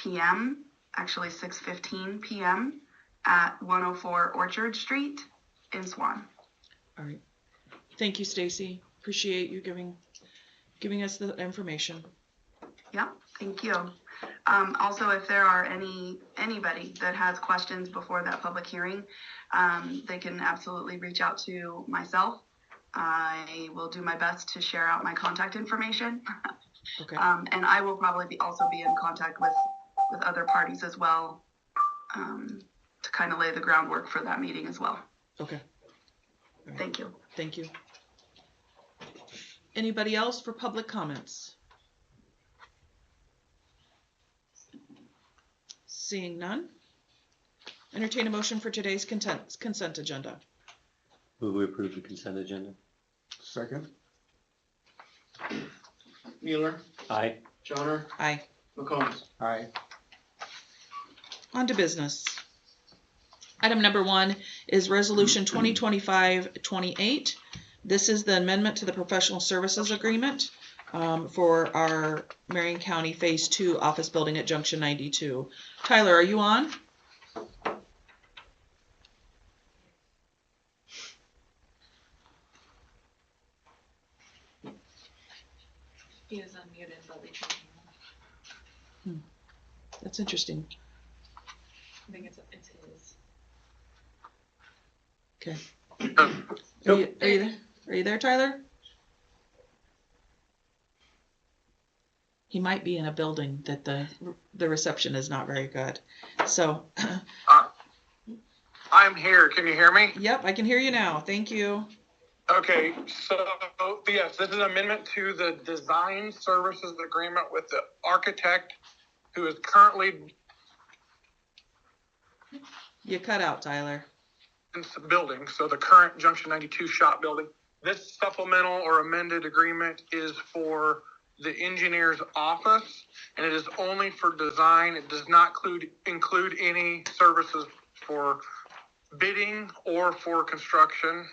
p.m., actually 6:15 p.m. at 104 Orchard Street in Swan. All right. Thank you, Stacy. Appreciate you giving us the information. Yeah, thank you. Also, if there are anybody that has questions before that public hearing, they can absolutely reach out to myself. I will do my best to share out my contact information. Okay. And I will probably also be in contact with other parties as well, to kind of lay the groundwork for that meeting as well. Okay. Right. Thank you. Thank you. Anybody else for public comments? Seeing none, entertain a motion for today's consent agenda. Move we approve the consent agenda. Second. Mueller, Aye. Johnner, Aye. McCombs. Aye. On to business. Item number 1 is Resolution 2025-28. This is the amendment to the professional services agreement for our Marion County Phase 2 office building at Junction 92. Tyler, are you on? He is unmuted, but we can hear him. That's interesting. I think it's his. Okay. Are you there? Are you there, Tyler? He might be in a building that the reception is not very good. So, I'm here. Can you hear me? yep, I can hear you now. Thank you. Okay, so yes, this is an amendment to the design services agreement with the architect who is currently You cut out, Tyler. in the building, so the current Junction 92 shop building. This supplemental or amended agreement is for the engineer's office, and it is only for design. It does not include any services for bidding or for construction,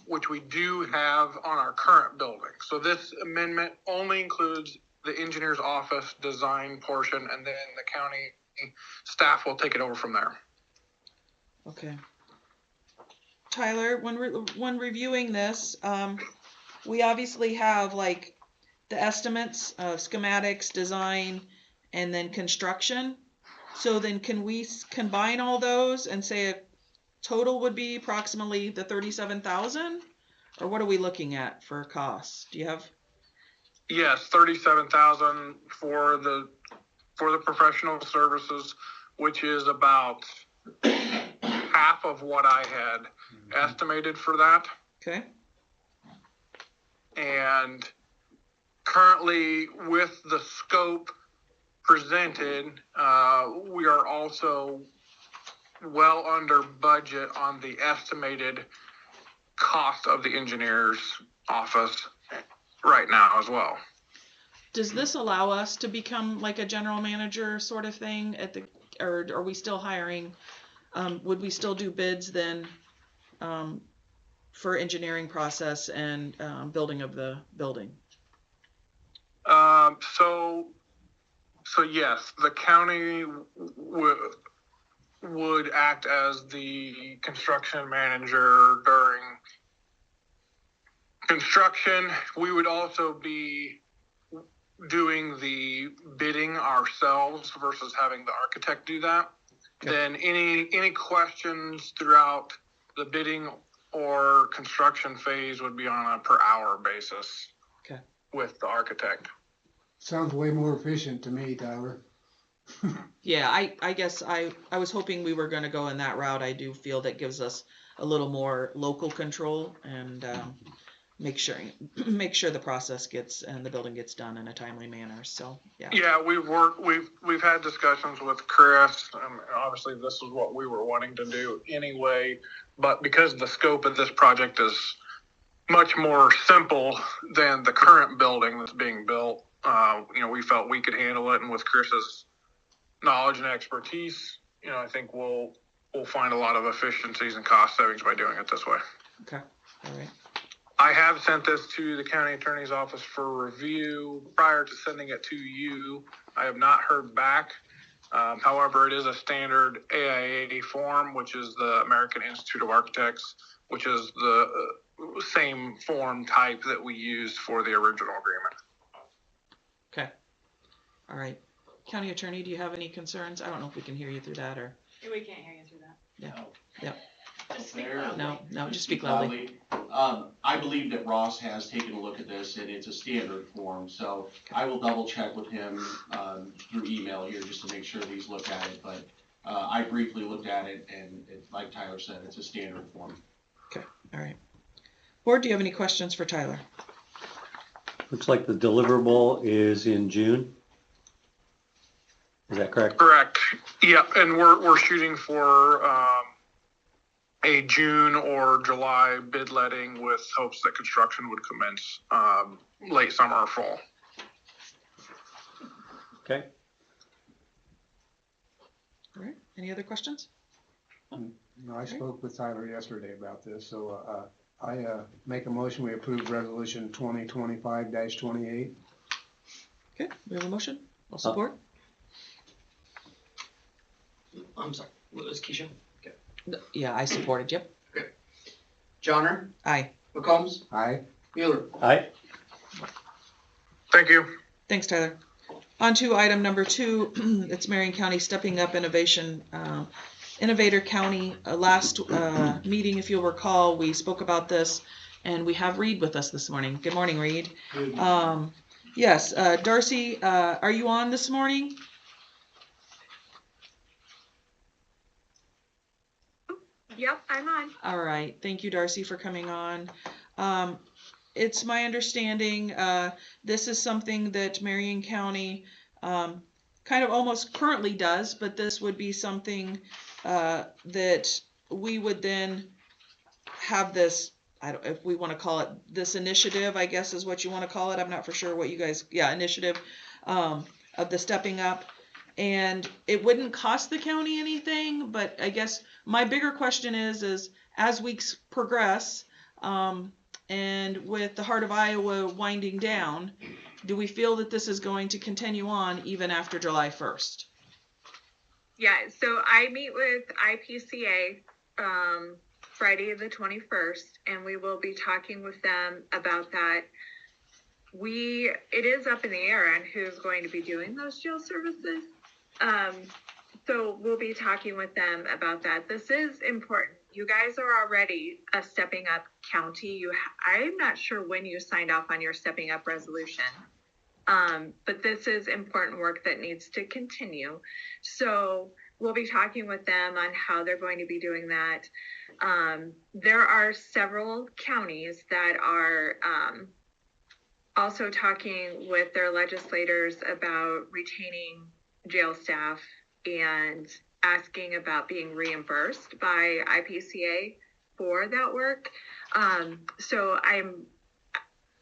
which we do have on our current building. So this amendment only includes the engineer's office design portion, and then the county staff will take it over from there. Okay. Tyler, when reviewing this, we obviously have like the estimates of schematics, design, and then construction. So then can we combine all those and say a total would be approximately the 37,000? Or what are we looking at for costs? Do you have? Yes, 37,000 for the professional services, which is about half of what I had estimated for that. Okay. And currently, with the scope presented, we are also well under budget on the estimated cost of the engineer's office right now as well. Does this allow us to become like a general manager sort of thing or are we still hiring? Would we still do bids then for engineering process and building of the building? So yes, the county would act as the construction manager during construction. We would also be doing the bidding ourselves versus having the architect do that. Okay. Then any questions throughout the bidding or construction phase would be on a per hour basis. Okay. With the architect. Sounds way more efficient to me, Tyler. Yeah, I guess I was hoping we were going to go in that route. I do feel that gives us a little more local control and make sure the process gets and the building gets done in a timely manner. So yeah. Yeah, we've had discussions with Chris. Obviously, this is what we were wanting to do anyway, but because the scope of this project is much more simple than the current building that's being built, we felt we could handle it, and with Chris's knowledge and expertise, I think we'll find a lot of efficiencies and cost savings by doing it this way. Okay. All right. I have sent this to the county attorney's office for review prior to sending it to you. I have not heard back. However, it is a standard AIA form, which is the American Institute of Architects, which is the same form type that we used for the original agreement. Okay. All right. County Attorney, do you have any concerns? I don't know if we can hear you through that or. We can't hear you through that. Yeah. Just speak There. loudly. No, just speak loudly. I believe that Ross has taken a look at this and it's a standard form, so I will double check with him, through email here just to make sure that he's looked at it, but, I briefly looked at it and like Tyler said, it's a standard form. Okay. All right. Board, do you have any questions for Tyler? Looks like the deliverable is in June. Is that correct? Correct. Yeah, and we're shooting for a June or July bid letting with hopes that construction would commence late summer or fall. Okay. All right. Any other questions? No, I spoke with Tyler yesterday about this, so I make a motion, we approve resolution 2025-28. Okay. We have a motion. I'll support. I'm sorry, what was Keisha? Yeah, I supported. Yep. Johnner, Aye. McCombs, Aye. Mueller. Aye. Thank you. Thanks, Tyler. On to item number 2. It's Marion County Stepping Up Innovation, Innovator County. Last meeting, if you'll recall, we spoke about this, and we have Reed with us this morning. Good morning, Reed. Yes, Darcy, are you on this morning? Yep, I'm on. All right. Thank you, Darcy, for coming on. It's my understanding this is something that Marion County kind of almost currently does, but this would be something that we would then have this, I don't, if we want to call it this initiative, I guess is what you want to call it. I'm not for sure what you guys, initiative of the Stepping Up. And it wouldn't cost the county anything, but I guess my bigger question is as weeks progress, and with the Heart of Iowa winding down, do we feel that this is going to continue on even after July 1st? Yeah, so I meet with IPCA Friday the 21st, and we will be talking with them about that. It is up in the air on who's going to be doing those jail services. So we'll be talking with them about that. This is important. You guys are already a Stepping Up county. I'm not sure when you signed off on your Stepping Up resolution. But this is important work that needs to continue. So we'll be talking with them on how they're going to be doing that. There are several counties that are also talking with their legislators about retaining jail staff and asking about being reimbursed by IPCA for that work. So I'm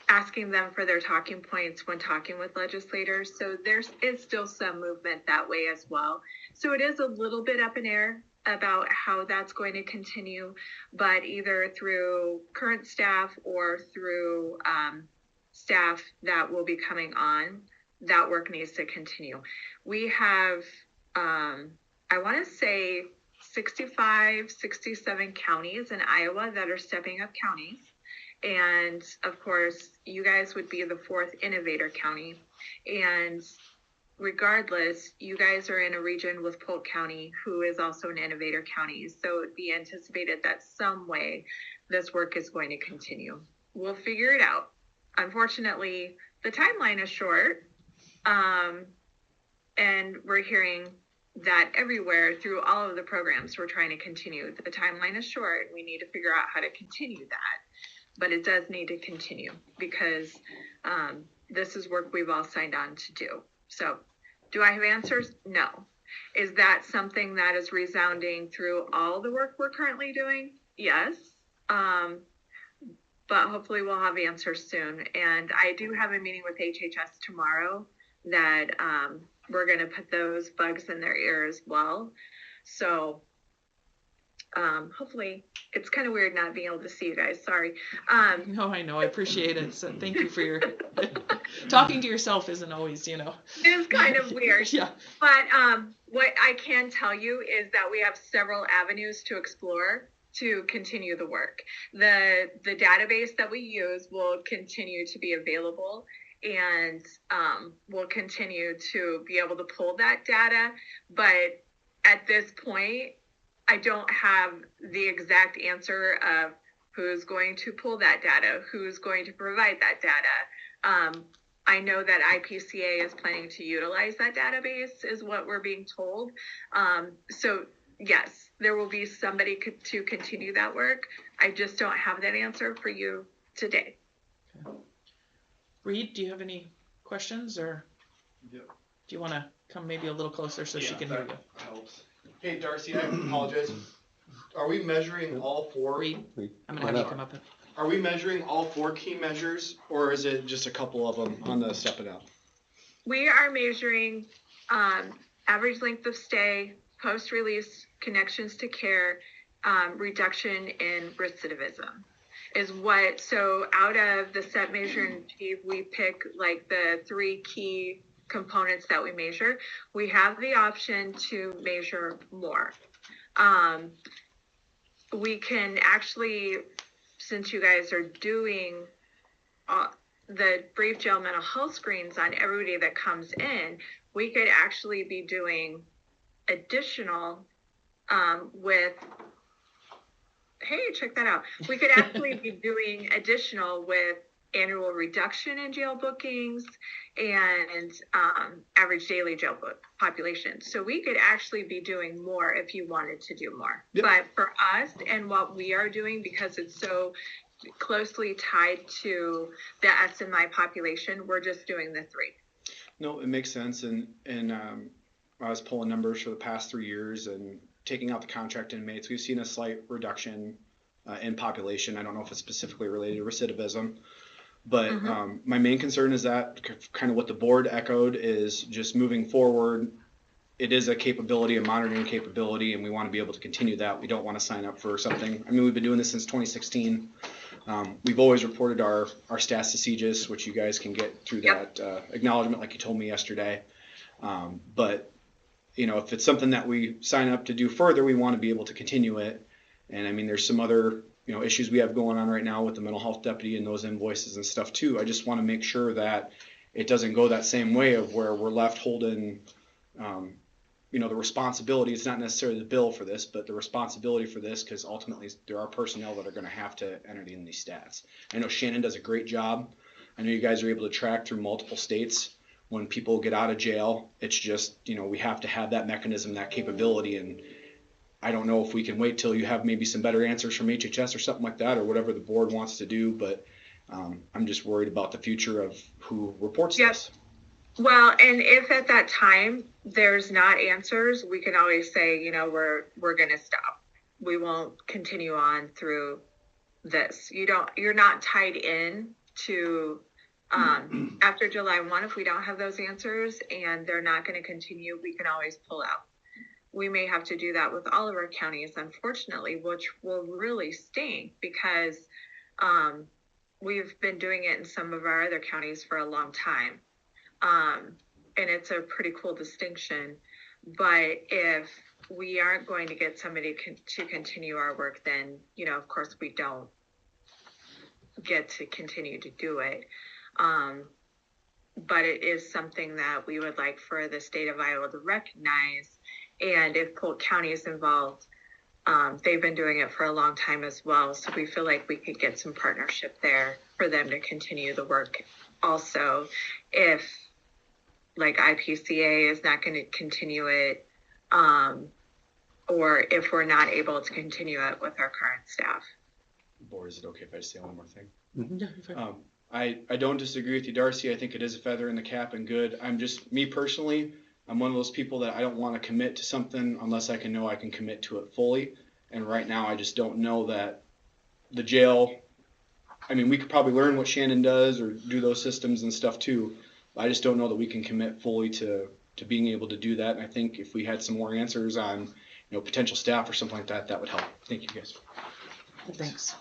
asking them for their talking points when talking with legislators. So there is still some movement that way as well. So it is a little bit up in air about how that's going to continue, but either through current staff or through staff that will be coming on, that work needs to continue. We have, I want to say 65, 67 counties in Iowa that are Stepping Up counties. And of course, you guys would be the 4th innovator county. And regardless, you guys are in a region with Polk County, who is also an innovator county. So it'd be anticipated that some way this work is going to continue. We'll figure it out. Unfortunately, the timeline is short. And we're hearing that everywhere through all of the programs we're trying to continue. The timeline is short. We need to figure out how to continue that. But it does need to continue because this is work we've all signed on to do. So do I have answers? No. Is that something that is resounding through all the work we're currently doing? Yes. But hopefully we'll have answers soon. And I do have a meeting with HHS tomorrow that we're going to put those bugs in their ear as well. So hopefully, it's kind of weird not being able to see you guys. Sorry. No, I know. I appreciate it. So thank you for your talking to yourself isn't always, It is kind of weird. Yeah. But what I can tell you is that we have several avenues to explore to continue the work. The database that we use will continue to be available, and we'll continue to be able to pull that data. But at this point, I don't have the exact answer of who's going to pull that data, who's going to provide that data. I know that IPCA is planning to utilize that database, is what we're being told. So yes, there will be somebody to continue that work. I just don't have that answer for you today. Okay. Reed, do you have any questions, or do you want to come maybe a little closer so she can hear you? Helps. Hey, Darcy, I apologize. Are we measuring all four? Reed, I'm going to have you come up. Are we measuring all 4 key measures, or is it just a couple of them on the Step It Up? We are measuring average length of stay, post-release connections to care, reduction in recidivism is what. So out of the Set, Measure, and Achieve, we pick like the 3 key components that we measure. We have the option to measure more. We can actually, since you guys are doing the brief jail mental health screens on everybody that comes in, we could actually be doing additional with, hey, check that out. We could actually be doing additional with annual reduction in jail bookings and average daily jail book population. So we could actually be doing more if you wanted to do more. Yep. But for us and what we are doing, because it's so closely tied to the SMI population, we're just doing the 3. No, it makes sense. And I was pulling numbers for the past 3 years and taking out the contract inmates. We've seen a slight reduction in population. I don't know if it's specifically related to recidivism. But my main concern is that kind of what the board echoed is just moving forward. It is a capability, a monitoring capability, and we want to be able to continue that. We don't want to sign up for something. I mean, we've been doing this since 2016. We've always reported our stats to CJIS, which you guys can get through that acknowledgement like you told me yesterday. But, if it's something that we sign up to do further, we want to be able to continue it. And, I mean, there's some other issues we have going on right now with the mental health deputy and those invoices and stuff too. I just want to make sure that it doesn't go that same way of where we're left holding, the responsibility. It's not necessarily the bill for this, but the responsibility for this, because ultimately there are personnel that are going to have to enter in these stats. I know Shannon does a great job. I know you guys are able to track through multiple states when people get out of jail. It's just, we have to have that mechanism, that capability, and I don't know if we can wait till you have maybe some better answers from HHS or something like that, or whatever the board wants to do. But I'm just worried about the future of who reports this. Well, and if at that time there's not answers, we can always say, we're going to stop. We won't continue on through this. You're not tied in to after July 1. If we don't have those answers and they're not going to continue, we can always pull out. We may have to do that with all of our counties, unfortunately, which will really stink because we've been doing it in some of our other counties for a long time. And it's a pretty cool distinction. But if we aren't going to get somebody to continue our work, then, of course, we don't get to continue to do it. But it is something that we would like for the state of Iowa to recognize. And if Polk County is involved, they've been doing it for a long time as well. So we feel like we could get some partnership there for them to continue the work. Also, if like IPCA is not going to continue it, or if we're not able to continue it with our current staff. Board, is it okay if I just say one more thing? Mm-hmm. I don't disagree with you, Darcy. I think it is a feather in the cap and good. Me personally, I'm one of those people that I don't want to commit to something unless I know I can commit to it fully. And right now I just don't know that the jail, we could probably learn what Shannon does or do those systems and stuff too. But I just don't know that we can commit fully to being able to do that. And I think if we had some more answers on, potential staff or something like that, that would help. Thank you guys. Thanks.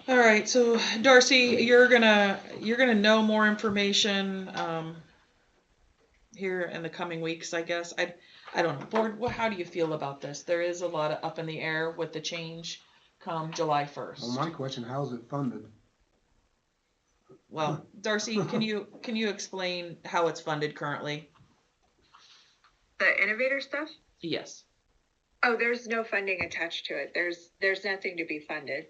All right, so Darcy, you're gonna know more information here in the coming weeks, I guess. I don't know. Board, how do you feel about this? There is a lot of up in the air with the change come July 1st. Well, my question, how's it funded? Well, Darcy, can you explain how it's funded currently? The innovator stuff? Yes. Oh, there's no funding attached to it. There's nothing to be funded.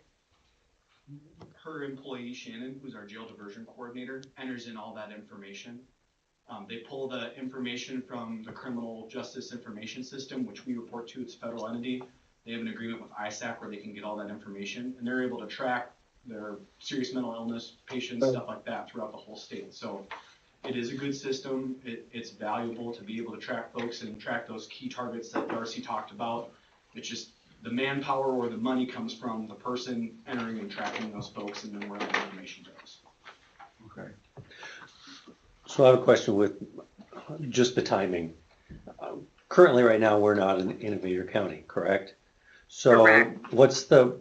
Her employee, Shannon, who's our jail diversion coordinator, enters in all that information. They pull the information from the Criminal Justice Information System, which we report to. It's a federal entity. They have an agreement with ISAC where they can get all that information, and they're able to track their serious mental illness patients, stuff like that, throughout the whole state. So it is a good system. It's valuable to be able to track folks and track those key targets that Darcy talked about. It's just the manpower or the money comes from the person entering and tracking those folks, and then where the information goes. Okay. So I have a question with just the timing. Currently, right now, we're not an innovator county, correct? So Correct. what's the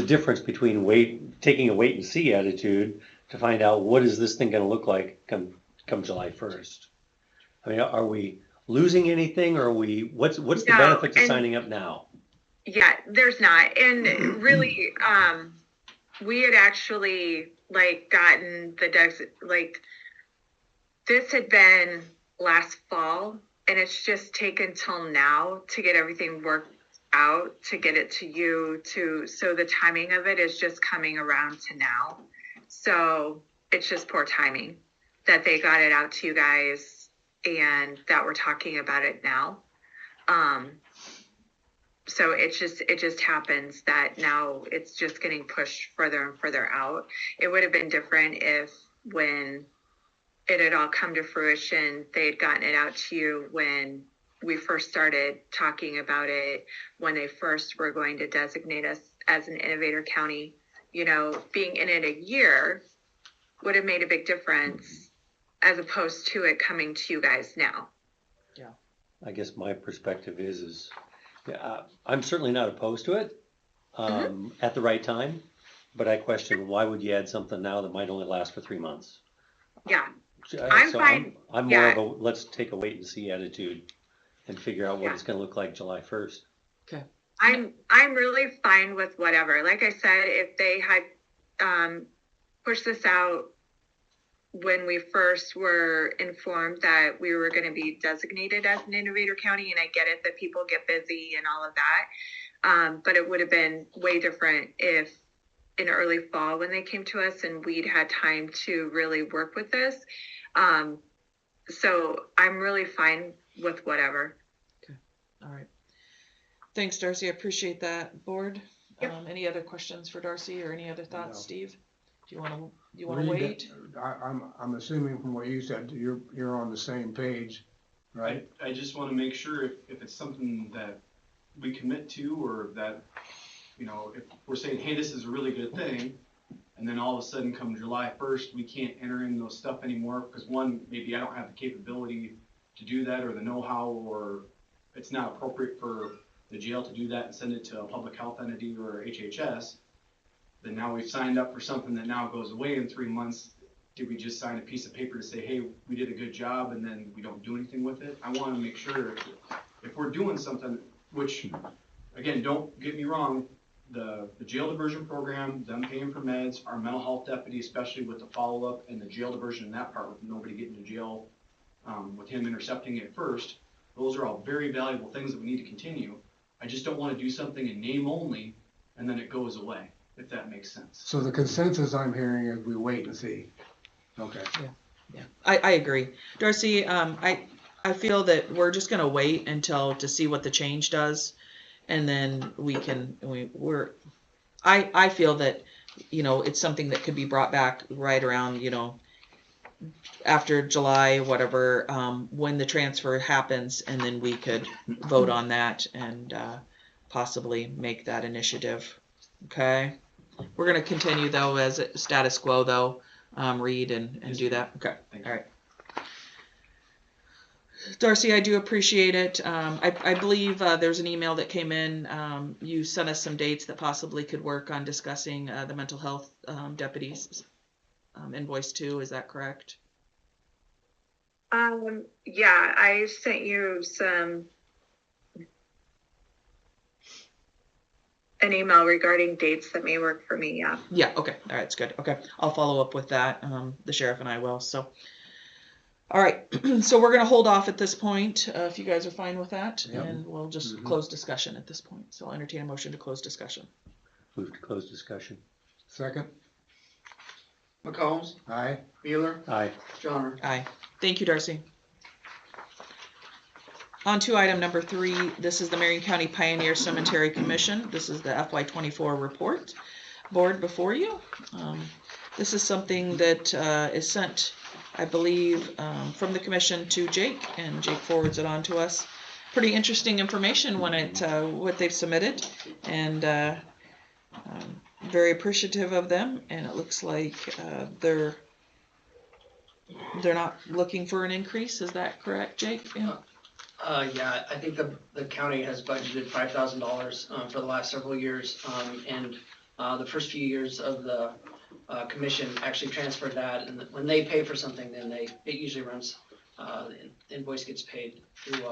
difference between taking a wait and see attitude to find out what is this thing going to look like come July 1st? I mean, are we losing anything, or what's the benefit to signing up now? Yeah, there's not. And really, we had actually gotten this had been last fall, and it's just taken till now to get everything worked out, to get it to you, so the timing of it is just coming around to now. So it's just poor timing that they got it out to you guys and that we're talking about it now. So it just happens that now it's just getting pushed further and further out. It would have been different if when it had all come to fruition, they had gotten it out to you when we first started talking about it, when they first were going to designate us as an innovator county. Being in it a year would have made a big difference as opposed to it coming to you guys now. Yeah. I guess my perspective is I'm certainly not opposed to it at the right time, but I question why would you add something now that might only last for 3 months? Yeah. I'm fine. I'm more of a let's take a wait and see attitude and figure out what it's going to look like July 1st. Okay. I'm really fine with whatever. Like I said, if they had pushed this out when we first were informed that we were going to be designated as an innovator county, and I get it that people get busy and all of that, but it would have been way different if in early fall when they came to us and we'd had time to really work with this. So I'm really fine with whatever. Okay. All right. Thanks, Darcy. I appreciate that. Board. Yep. Any other questions for Darcy or any other thoughts, No. Steve? Do you want to wait? I'm assuming from what you said, you're on the same page, right? I just want to make sure if it's something that we commit to, or that, if we're saying, hey, this is a really good thing, and then all of a sudden come July 1st, we can't enter in those stuff anymore because one, maybe I don't have the capability to do that or the know-how, or it's not appropriate for the jail to do that and send it to a public health entity or HHS. Then now we've signed up for something that now goes away in 3 months. Did we just sign a piece of paper to say, hey, we did a good job, and then we don't do anything with it? I want to make sure if we're doing something, which, again, don't get me wrong, the jail diversion program, them paying for meds, our mental health deputy, especially with the follow-up and the jail diversion in that part with nobody getting to jail, with him intercepting it first, those are all very valuable things that we need to continue. I just don't want to do something in name only and then it goes away, if that makes sense. So the consensus I'm hearing is we wait and see. Okay. Yeah, I agree. Darcy, I feel that we're just going to wait to see what the change does. And then I feel that, it's something that could be brought back right around, after July, whatever, when the transfer happens, and then we could vote on that and possibly make that initiative. Okay. We're going to continue though as status quo though, read and do that. Okay. Thank All you. right. Darcy, I do appreciate it. I believe there's an email that came in. You sent us some dates that possibly could work on discussing the mental health deputies invoice 2. Is that correct? Yeah, I sent you an email regarding dates that may work for me. Yeah. Yeah. Okay. All right. It's good. Okay. I'll follow up with that. The sheriff and I will. So. All right. So we're going to hold off at this point, if you guys are fine with that, Yep. and we'll just close discussion at this point. So I'll entertain a motion to close discussion. Move to close discussion. Second, McCombs, aye. Mueller, Aye. Johnner. Aye. Thank you, Darcy. On to item number 3. This is the Marion County Pioneer Cemetery Commission. This is the FY24 report board before you. This is something that is sent, I believe, from the commission to Jake, and Jake forwards it on to us. Pretty interesting information when what they've submitted, and very appreciative of them. And it looks like they're not looking for an increase. Is that correct, Jake? Yeah. Yeah, I think the county has budgeted $5,000 for the last several years, and the first few years of the commission actually transferred that, and when they pay for something, then it usually runs, the invoice gets paid through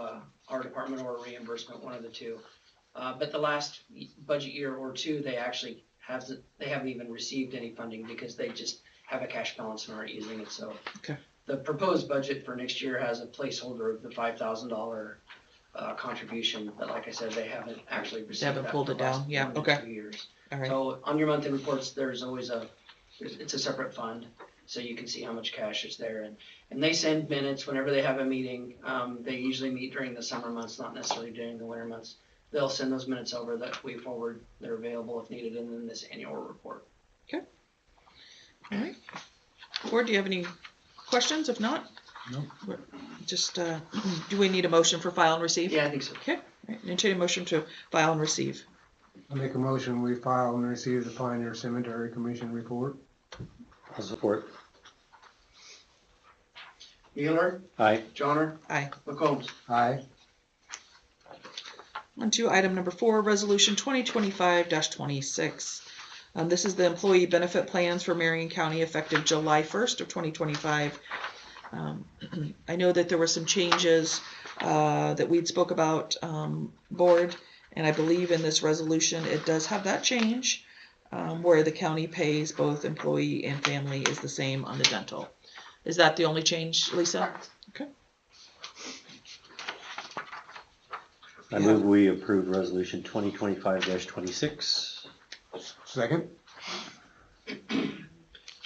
our department or reimbursement, one of the two. But the last budget year or two, they actually haven't even received any funding because they just have a cash balance and aren't using it. So Okay. The proposed budget for next year has a placeholder of the $5,000 contribution, but like I said, they haven't actually received They haven't that pulled for it the last down. Yeah, 1 to okay. 2 years. All right. So on your monthly reports, there's always it's a separate fund, so you can see how much cash is there. And they send minutes whenever they have a meeting. They usually meet during the summer months, not necessarily during the winter months. They'll send those minutes over that we forward. They're available if needed in this annual report. All right. Board, do you have any questions? If not, No. just do we need a motion for file and receive? Yeah, I think so. Okay. All right. Entertain a motion to file and receive. I make a motion, we file and receive the Pioneer Cemetery Commission report. I'll support. Mueller, Aye. Johnner, Aye. McCombs. Aye. On to item number 4, resolution 2025-26. This is the employee benefit plans for Marion County effective July 1st of 2025. I know that there were some changes that we'd spoke about, board, and I believe in this resolution it does have that change where the county pays both employee and family is the same on the dental. Is that the only change, Lisa? Okay. I move we approve resolution 2025-26. Second,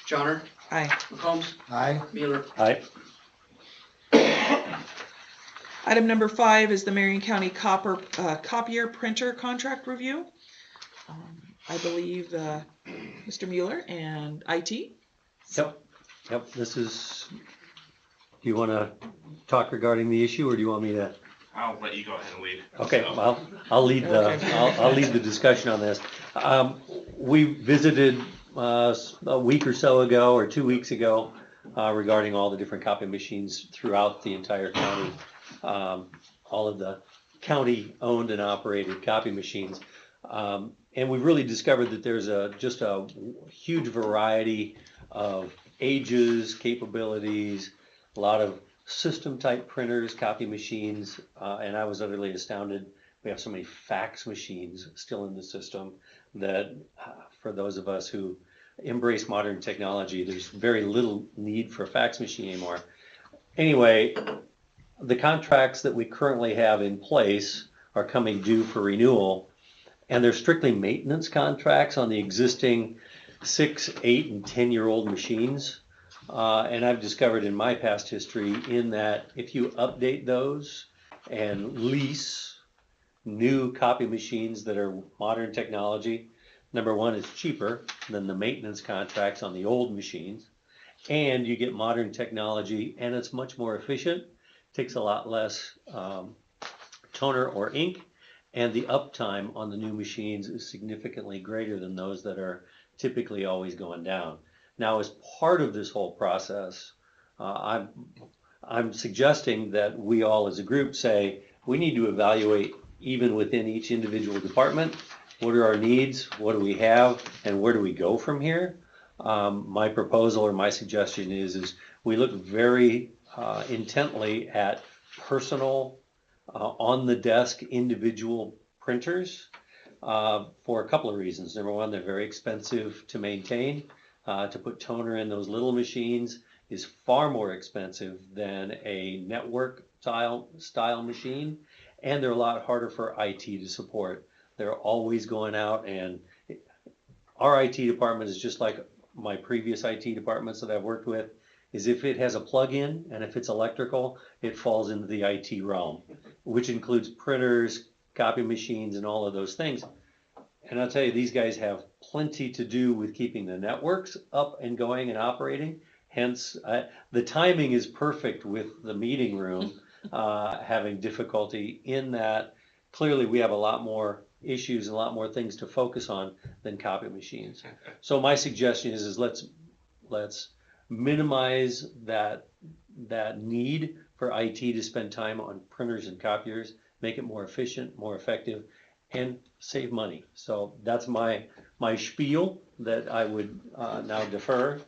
Johnner, Aye. McCombs, aye. Mueller. Aye. Item number 5 is the Marion County copier printer contract review. I believe Mr. Mueller and IT. Yep, this is, do you want to talk regarding the issue, or do you want me to? I'll let you go ahead and lead. Okay, So, well, I'll lead the, Okay. I'll lead the discussion on this. We visited a week or so ago, or 2 weeks ago, regarding all the different copy machines throughout the entire county. All of the county-owned and operated copy machines. And we've really discovered that there's just a huge variety of ages, capabilities, a lot of system-type printers, copy machines, and I was utterly astounded. We have so many fax machines still in the system that for those of us who embrace modern technology, there's very little need for a fax machine anymore. Anyway, the contracts that we currently have in place are coming due for renewal, and they're strictly maintenance contracts on the existing 6, 8, and 10-year-old machines. And I've discovered in my past history in that if you update those and lease new copy machines that are modern technology, number one, it's cheaper than the maintenance contracts on the old machines, and you get modern technology, and it's much more efficient, takes a lot less toner or ink, and the uptime on the new machines is significantly greater than those that are typically always going down. Now, as part of this whole process, I'm suggesting that we all as a group say, we need to evaluate even within each individual department, what are our needs, what do we have, and where do we go from here? My proposal or my suggestion is we look very intently at personal, on the desk individual printers for a couple of reasons. Number one, they're very expensive to maintain. To put toner in those little machines is far more expensive than a network style machine, and they're a lot harder for IT to support. They're always going out, and our IT department is just like my previous IT departments that I've worked with, is if it has a plug-in and if it's electrical, it falls into the IT realm, which includes printers, copy machines, and all of those things. And I'll tell you, these guys have plenty to do with keeping the networks up and going and operating. Hence, the timing is perfect with the meeting room having difficulty in that. Clearly, we have a lot more issues and a lot more things to focus on than copy machines. So my suggestion is let's minimize that need for IT to spend time on printers and copiers, make it more efficient, more effective, and save money. So that's my spiel that I would now defer.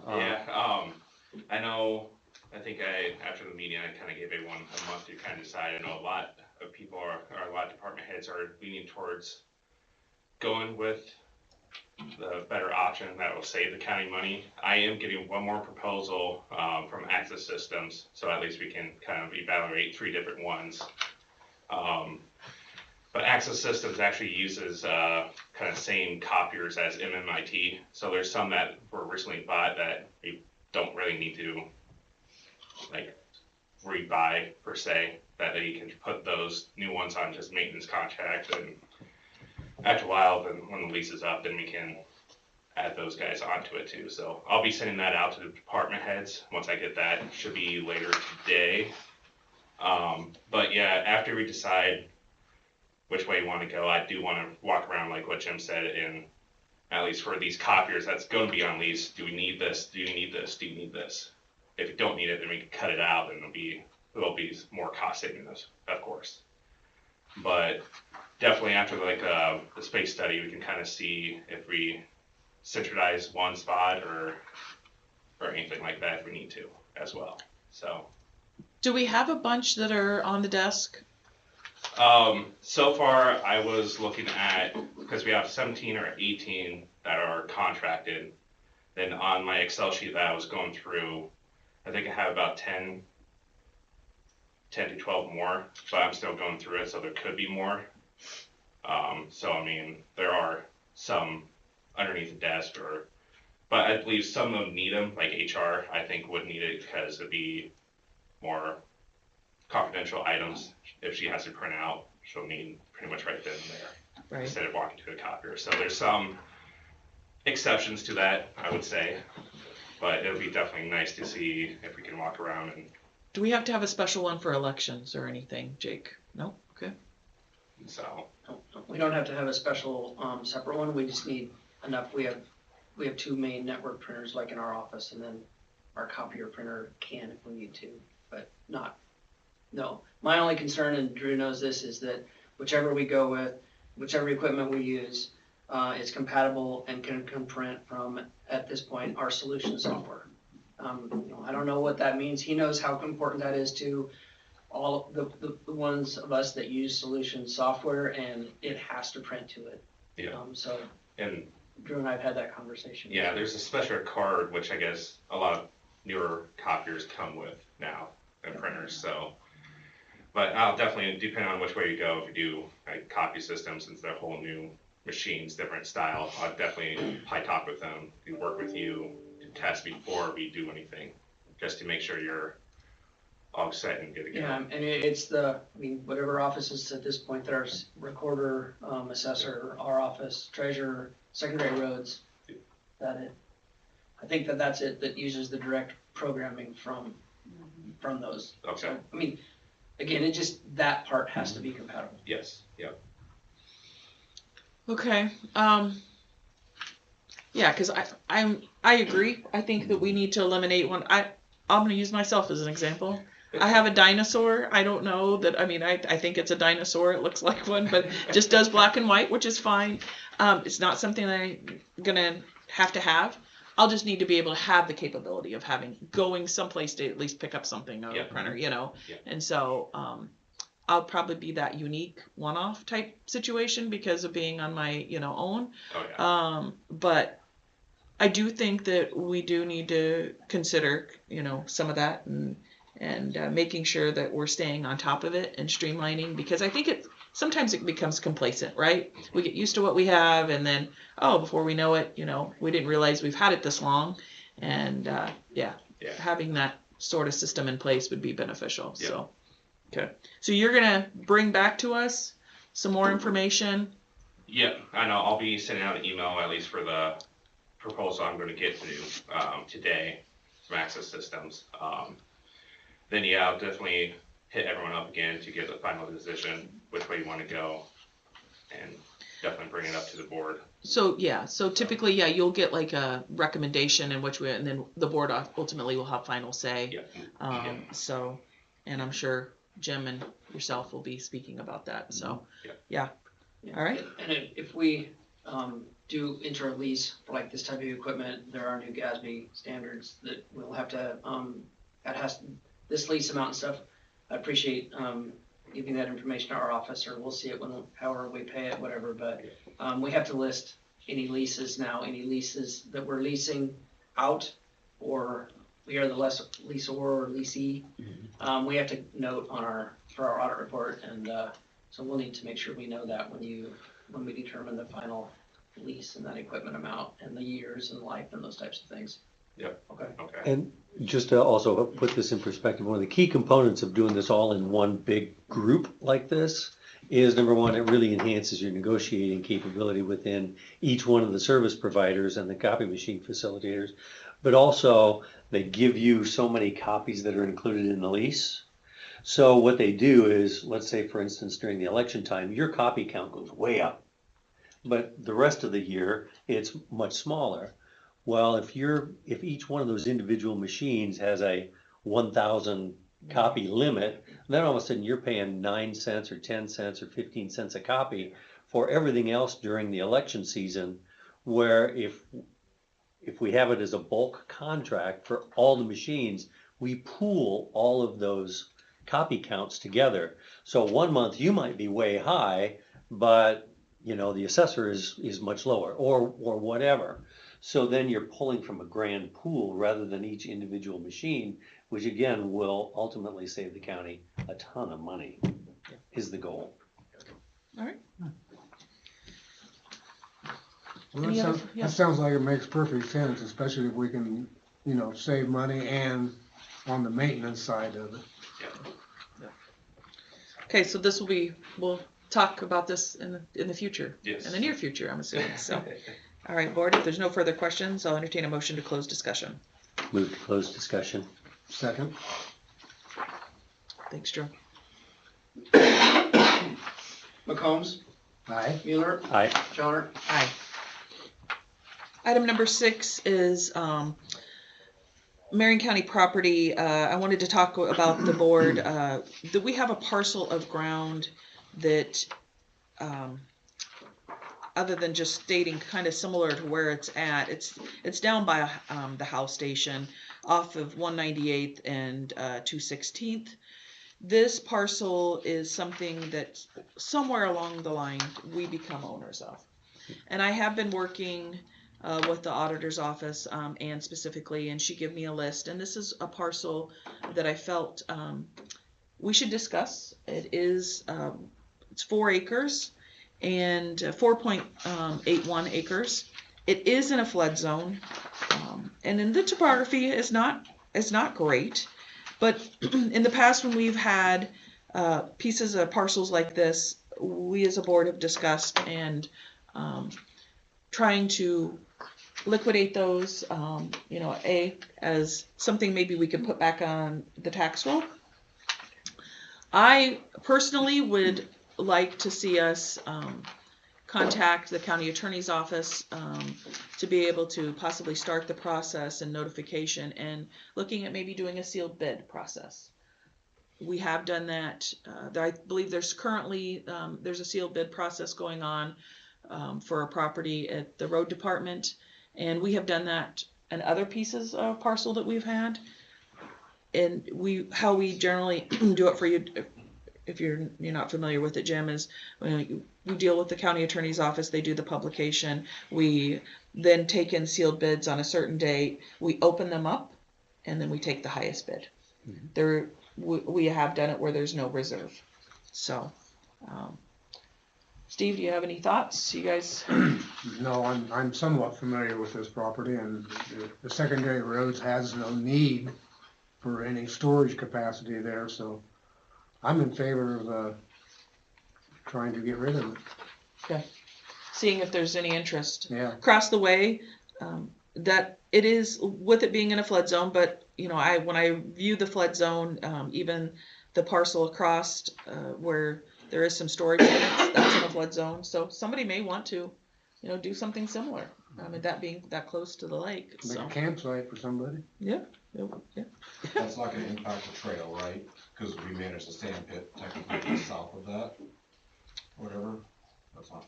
I know, I think after the meeting, I kind of gave everyone a month to kind of decide. I know a lot of people a lot of department heads are leaning towards going with the better option that will save the county money. I am getting one more proposal from Access Systems, so at least we can kind of evaluate 3 different ones. But Access Systems actually uses kind of same copiers as MMIT. So there's some that were recently bought that we don't really need to like rebuy per se, that you can put those new ones on just maintenance contract, and after a while, then when the lease is up, then we can add those guys onto it too. So I'll be sending that out to the department heads once I get that. Should be later today. But yeah, after we decide which way you want to go, I do want to walk around like what Jim said, and at least for these copiers that's going to be on lease, do we need this? Do you need this? Do you need this? If you don't need it, then we can cut it out, and it'll be more cost saving, of course. But definitely after like the space study, we can kind of see if we centralize one spot or anything like that if we need to as well. So. Do we have a bunch that are on the desk? So far I was looking at, because we have 17 or 18 that are contracted, then on my Excel sheet that I was going through, I think I have about 10 to 12 more, but I'm still going through it, so there could be more. So I mean, there are some underneath the desk, but I believe some of them need them, like HR, I think would need it because it'd be more confidential items. If she has to print out, she'll need pretty much right then and there, Right. instead of walking to the copier. So there's some exceptions to that, I would say, but it'll be definitely nice to see if we can walk around and. Do we have to have a special one for elections or anything, Jake? No? Okay. So. We don't have to have a special separate one. We just need enough. We have 2 main network printers like in our office, and then our copier printer can if we need to, but not. No. My only concern, and Drew knows this, is that whichever we go with, whichever equipment we use, is compatible and can print from, at this point, our solution software. I don't know what that means. He knows how important that is to all the ones of us that use solution software, and it has to print to it. Yeah. So And Drew and I have had that conversation. yeah, there's a special card which I guess a lot of newer copiers come with now and printers. So, but I'll definitely, depending on which way you go, if you do like copy systems, since they're whole new machines, different style, I'll definitely probably talk with them, work with you to test before we do anything, just to make sure you're all set and good to go. Yeah, and it's whatever offices at this point that are recorder, assessor, our office, treasurer, secondary roads, I think that's it, that uses the direct programming from those. Okay. So, I mean, again, that part has to be compatible. Yes, yep. Okay. Yeah, because I agree. I think that we need to eliminate one. I'm going to use myself as an example. I have a dinosaur. I don't know that, I mean, I think it's a dinosaur. It looks like one, but it just does black and white, which is fine. It's not something that I'm going to have. I'll just need to be able to have the capability of going someplace to at least pick up something on a printer, you know? Yeah. And so, I'll probably be that unique one-off type situation because of being on my, own. Oh, yeah. But I do think that we do need to consider, some of that and making sure that we're staying on top of it and streamlining, because I think sometimes it becomes complacent, right? We get used to what we have, and then, before we know it, we didn't realize we've had it this long. And having that sort of system in place would be beneficial. Yeah. So, okay. So you're gonna bring back to us some more information. Yeah, I know. I'll be sending out an email at least for the proposal I'm going to get to today from Access Systems. Then I'll definitely hit everyone up again to get a final decision which way you want to go, and definitely bring it up to the board. So typically, you'll get like a recommendation in which way, and then the board ultimately will have final say. Yeah. So, and I'm sure Jim and yourself will be speaking about that. So, Yeah. All right. And if we do enter a lease for like this type of equipment, there are new GASB standards that we'll have to, that has this lease amount and stuff. I appreciate giving that information to our office, or we'll see it however we pay it, whatever. But we have to list any leases that we're leasing out, or we are the lessor or leasee. We have to note for our audit report, and so we'll need to make sure we know that when we determine the final lease and that equipment amount and the years and life and those types of things. Yep. Okay. And just to also put this in perspective, one of the key components of doing this all in one big group like this is, number one, it really enhances your negotiating capability within each one of the service providers and the copy machine facilitators. But also, they give you so many copies that are included in the lease. So what they do is, let's say, for instance, during the election time, your copy count goes way up. But the rest of the year, it's much smaller. Well, if each one of those individual machines has a 1,000 copy limit, then all of a sudden you're paying 9 cents or 10 cents or 15 cents a copy for everything else during the election season, where if we have it as a bulk contract for all the machines, we pool all of those copy counts together. So one month you might be way high, but the assessor is much lower, or whatever. So then you're pulling from a grand pool rather than each individual machine, which again will ultimately save the county a ton of money, is the goal. All right. Well, that sounds like it makes perfect sense, especially if we can, save money and on the maintenance side of it. Okay, so we'll talk about this in the future. Yes. In the near future, I'm assuming. So, all right, board, if there's no further questions, I'll entertain a motion to close discussion. Move to close discussion. Second. Thanks, Joe. McCombs, Aye. Mueller, Aye. Johnner. Aye. Item number 6 is Marion County property. I wanted to talk about the board, that we have a parcel of ground that, other than just stating kind of similar to where it's at, it's down by the Howe station off of 198th and 216th. This parcel is something that somewhere along the line we become owners of. And I have been working with the auditor's office, and specifically, and she gave me a list. And this is a parcel that I felt we should discuss. It is it's 4 acres and 4.81 acres. It is in a flood zone, and in the topography is not great. But in the past, when we've had pieces of parcels like this, we as a board have discussed and trying to liquidate those, as something maybe we can put back on the tax roll. I personally would like to see us contact the county attorney's office to be able to possibly start the process and notification and looking at maybe doing a sealed bid process. We have done that. I believe there's currently, there's a sealed bid process going on for a property at the road department. And we have done that in other pieces of parcel that we've had. And how we generally do it for you, if you're not familiar with it, Jim, is we deal with the county attorney's office. They do the publication. We then take in sealed bids on a certain date. We open them up, and then we take the highest bid. We have done it where there's no reserve. So, Steve, do you have any thoughts? You guys? No, I'm somewhat familiar with this property, and the secondary roads has no need for any storage capacity there, so I'm in favor of trying to get rid of it. Okay. Seeing if there's any interest. Yeah. Across the way, that it is, with it being in a flood zone, but when I view the flood zone, even the parcel across where there is some storage units, that's in a flood zone. So somebody may want to, do something similar. That being that close to the lake. Make So. a campsite for somebody. Yeah. That's not gonna impact the trail, right? Cause we manage the sand pit technically south of that, whatever, that's not,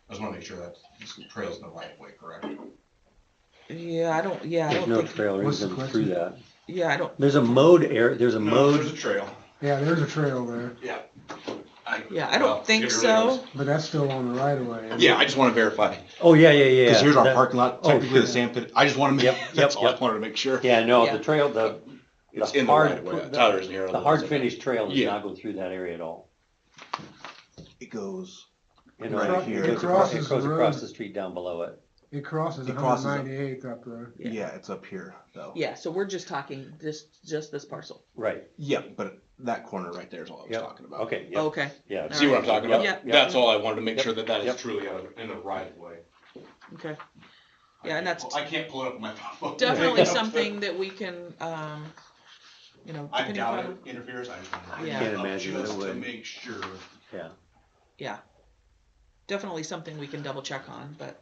I just wanna make sure that the trail's in the right way, correct? Yeah, I don't There's no think. trail or What's the anything through question? that. Yeah, I don't. There's a mode area, there's a No, there's mode, a trail. Yeah, there's a trail there, Yeah. Yeah, I don't think so. but that's still on the right of way. Yeah, I just wanna verify, oh, yeah. cause here's our That- parking lot, oh, technically sure. the sand pit, I just wanna make, Yep, that's all I yep. wanted to make sure. Yeah, no, Yeah. the trail, It's the in the hard, right of way, Tyler isn't here. the hard finish trail does Yeah. not go through that area at all. It goes, Right Right here. It It crosses the goes road. across the street down below it. It crosses It crosses up. 198th up there. Yeah. it's up here though. Yeah, so we're just talking just this parcel. Right, Yeah, but that corner right there is all I was Yep. talking about. okay, yeah, Okay. yeah. See what I'm talking about? Yep. That's all I wanted to make Yep. sure that that Yep. is truly in the right of way. Okay. Yeah, and that's I can't pull it up on my phone. definitely something that we can, I depending doubt upon. it interferes, I just wanted to Yeah. bring Can't it up imagine that it just to would. make sure. Yeah. Definitely something we can double check on, but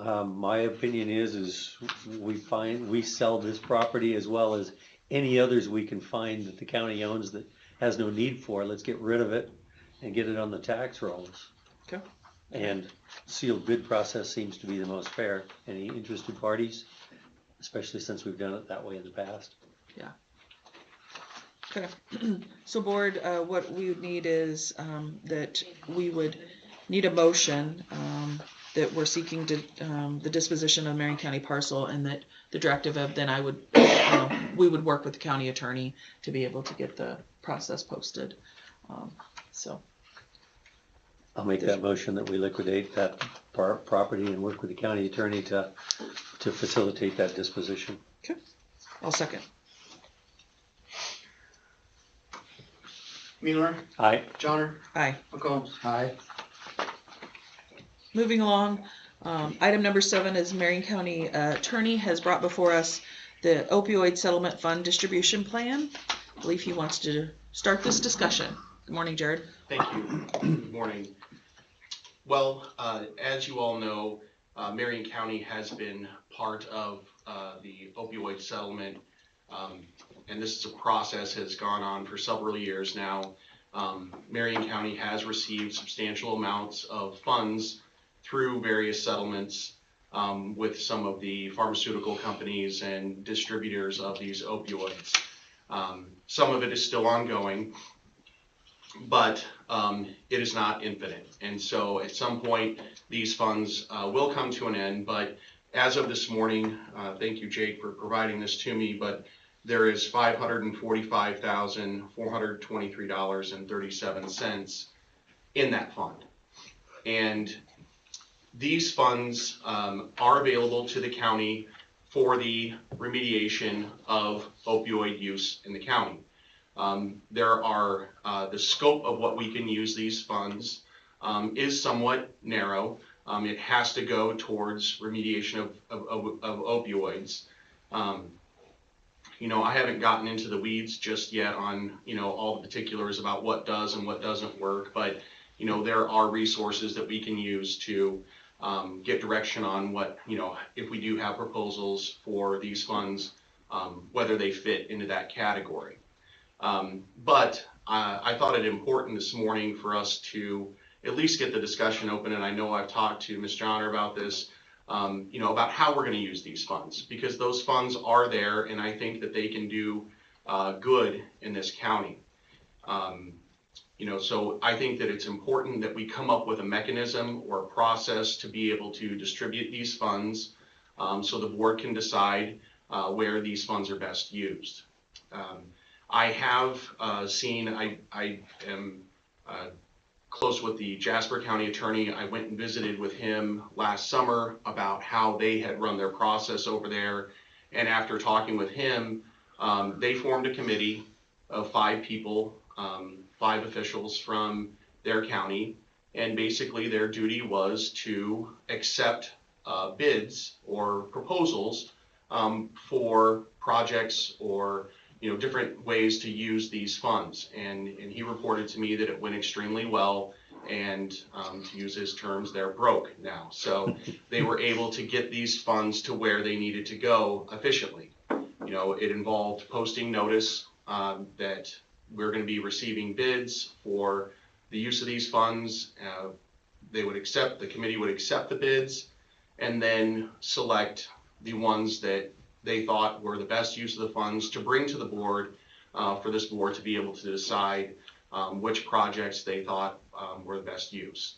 My opinion is we sell this property as well as any others we can find that the county owns that has no need for. Let's get rid of it and get it on the tax rolls. Okay. And sealed bid process seems to be the most fair. Any interested parties, especially since we've done it that way in the past. okay. So board, what we would need is, that we would need a motion, that we're seeking to, the disposition of Marion County parcel, and that the directive of, then we would work with the county attorney to be able to get the process posted. So, I'll make that motion that we liquidate that property and work with the county attorney to facilitate that disposition. I'll second. Mueller, Aye. Johnner, Aye. McCombs. Aye. Moving along, item number 7 is Marion County Attorney has brought before us the opioid settlement fund distribution plan. I believe he wants to start this discussion. Good morning, Jared. Thank you. Good morning. Well, as you all know, Marion County has been part of the opioid settlement, and this is a process that has gone on for several years now. Marion County has received substantial amounts of funds through various settlements with some of the pharmaceutical companies and distributors of these opioids. Some of it is still ongoing, but it is not infinite. And so at some point, these funds will come to an end. But as of this morning, thank you, Jake, for providing this to me, but there is $545,423.37 in that fund. And these funds are available to the county for the remediation of opioid use in the county. There are, the scope of what we can use these funds is somewhat narrow. It has to go towards remediation of opioids. I haven't gotten into the weeds just yet on, all the particulars about what does and what doesn't work, but there are resources that we can use to get direction on what, if we do have proposals for these funds, whether they fit into that category. But I thought it important this morning for us to at least get the discussion open, and I know I've talked to Ms. Johnner about this, about how we're going to use these funds, because those funds are there, and I think that they can do good in this county. So I think that it's important that we come up with a mechanism or a process to be able to distribute these funds, so the board can decide where these funds are best used. I have seen, I am close with the Jasper County attorney. I went and visited with him last summer about how they had run their process over there. And after talking with him, they formed a committee of 5 people, 5 officials from their county. And basically their duty was to accept bids or proposals for projects or different ways to use these funds. And he reported to me that it went extremely well, and to use his terms, they're broke now. So they were able to get these funds to where they needed to go efficiently. It involved posting notice that we're going to be receiving bids for the use of these funds. The committee would accept the bids and then select the ones that they thought were the best use of the funds to bring to the board, for this board to be able to decide which projects they thought were the best use.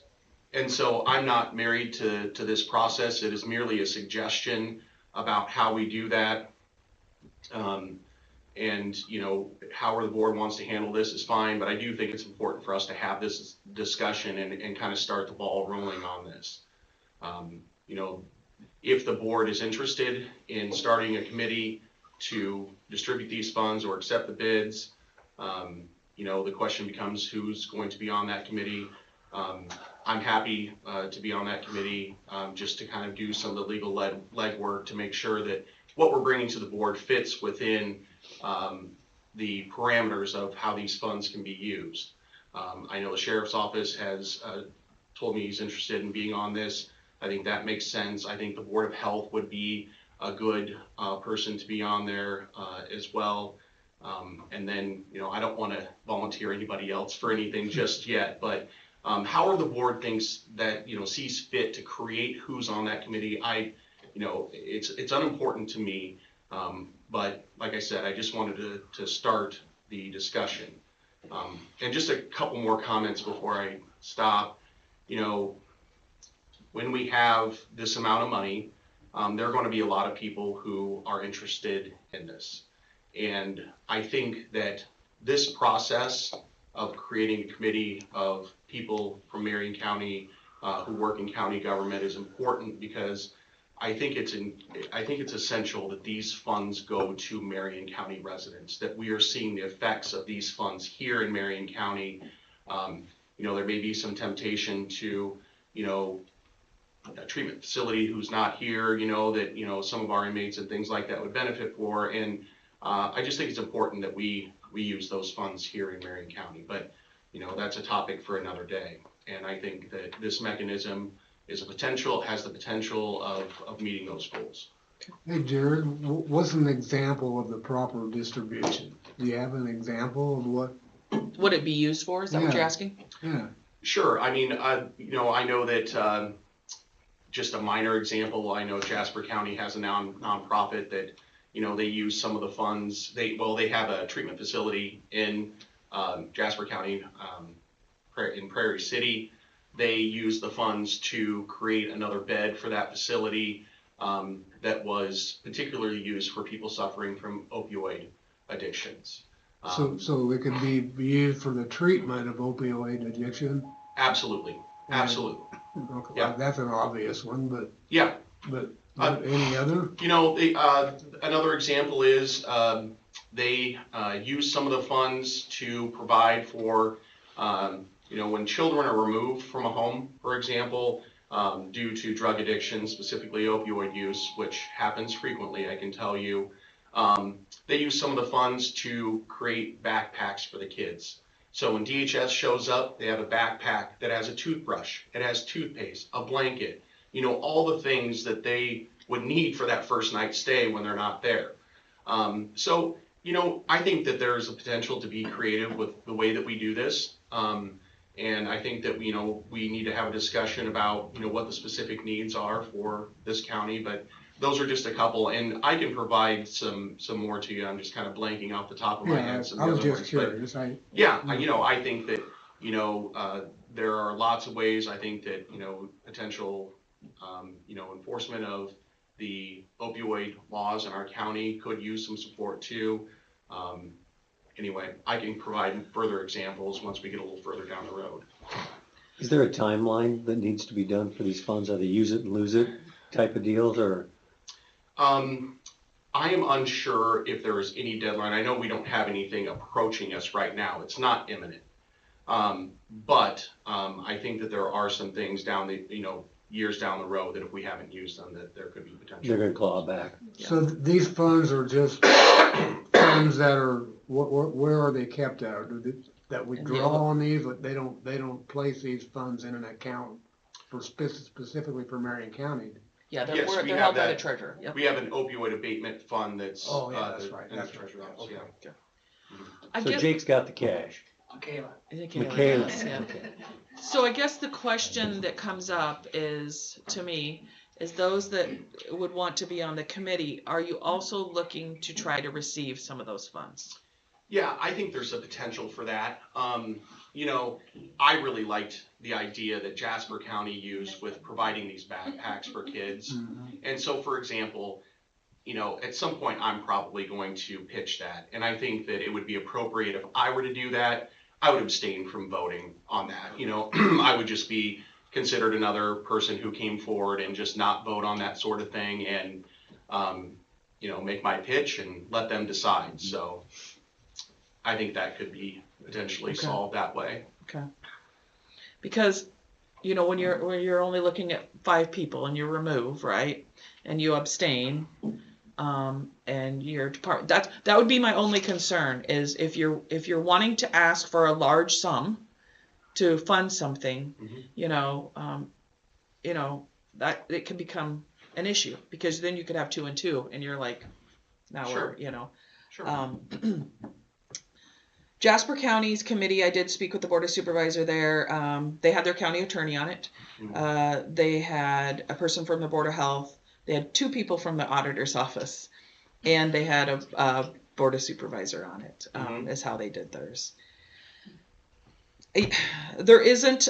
And so I'm not married to this process. It is merely a suggestion about how we do that. However the board wants to handle this is fine, but I do think it's important for us to have this discussion and kind of start the ball rolling on this. If the board is interested in starting a committee to distribute these funds or accept the bids, the question becomes who's going to be on that committee. I'm happy to be on that committee, just to kind of do some of the legal legwork to make sure that what we're bringing to the board fits within the parameters of how these funds can be used. I know the sheriff's office has told me he's interested in being on this. I think that makes sense. I think the Board of Health would be a good person to be on there as well. And then, I don't want to volunteer anybody else for anything just yet, but however the board thinks that, sees fit to create who's on that committee, it's unimportant to me. But like I said, I just wanted to start the discussion. And just a couple more comments before I stop. When we have this amount of money, there are going to be a lot of people who are interested in this. And I think that this process of creating a committee of people from Marion County who work in county government is important, because I think it's essential that these funds go to Marion County residents, that we are seeing the effects of these funds here in Marion County. There may be some temptation to, a treatment facility who's not here, that, some of our inmates and things like that would benefit for. And I just think it's important that we use those funds here in Marion County. But, that's a topic for another day. And I think that this mechanism has the potential of meeting those goals. Hey Jared, what's an example of the proper distribution? Do you have an example of what? Would it be used for? Is that what you're asking? Yeah. Sure. I mean, I know that, just a minor example, I know Jasper County has a nonprofit that, they use some of the funds. They have a treatment facility in Jasper County, in Prairie City. They use the funds to create another bed for that facility that was particularly used for people suffering from opioid addictions. So it could be used for the treatment of opioid addiction? Absolutely. Absolutely. Okay, Yeah. That's an obvious one, but. Yeah. But any other? Another example is they use some of the funds to provide for, when children are removed from a home, for example, due to drug addiction, specifically opioid use, which happens frequently, I can tell you. They use some of the funds to create backpacks for the kids. So when DHS shows up, they have a backpack that has a toothbrush, it has toothpaste, a blanket, you know, all the things that they would need for that first night stay when they're not there. So, you know, I think that there's a potential to be creative with the way that we do this. And I think that, you know, we need to have a discussion about, you know, what the specific needs are for this county, but those are just a couple, and I can provide some more to you. I'm just kind of blanking off the top of my head. Some I of was the other just ones, but curious. yeah, you know, I think that, you know, there are lots of ways. I think that, you know, potential, you know, enforcement of the opioid laws in our county could use some support too. Anyway, I can provide further examples once we get a little further down the road. Is there a timeline that needs to be done for these funds? Are they use it and lose it type of deals, or? I am unsure if there is any deadline. I know we don't have anything approaching us right now. It's not imminent. But I think that there are some things down the, you know, years down the road that if we haven't used them, that there could be potential. They're gonna claw back. So these funds are just funds that are, where are they kept at? That we draw on these, but they don't place these funds in an account for specifically for Marion County? Yeah, they're, Yes, we they're have held by the that. treasurer. Yep. We have an opioid abatement fund that's. Oh, yeah, that's right. in the That's right. treasury office, Okay. yeah. I So get- Jake's got the cash. Michaela. Michaela. Yeah. So I guess the question that comes up is, to me, is those that would want to be on the committee, are you also looking to try to receive some of those funds? Yeah, I think there's a potential for that. You know, I really liked the idea that Jasper County used with providing these backpacks for kids. And so, for example, you know, at some point I'm probably going to pitch that. And I think that it would be appropriate if I were to do that. I would abstain from voting on that. You know, I would just be considered another person who came forward and just not vote on that sort of thing, and, you know, make my pitch and let them decide. So I think that could be potentially solved that way. Okay. Because, you know, when you're only looking at 5 people and you remove, right, and you abstain, and your department, that would be my only concern, is if you're wanting to ask for a large sum to fund something, you know, that it can become an issue, because then you could have 2 and 2 and you're like, now Sure. we're, you know. Sure. Jasper County's committee, I did speak with the board of supervisor there. They had their county attorney on it. They had a person from the board of health. They had 2 people from the auditor's office, and they had a board of supervisor on it. Is how they did theirs. There isn't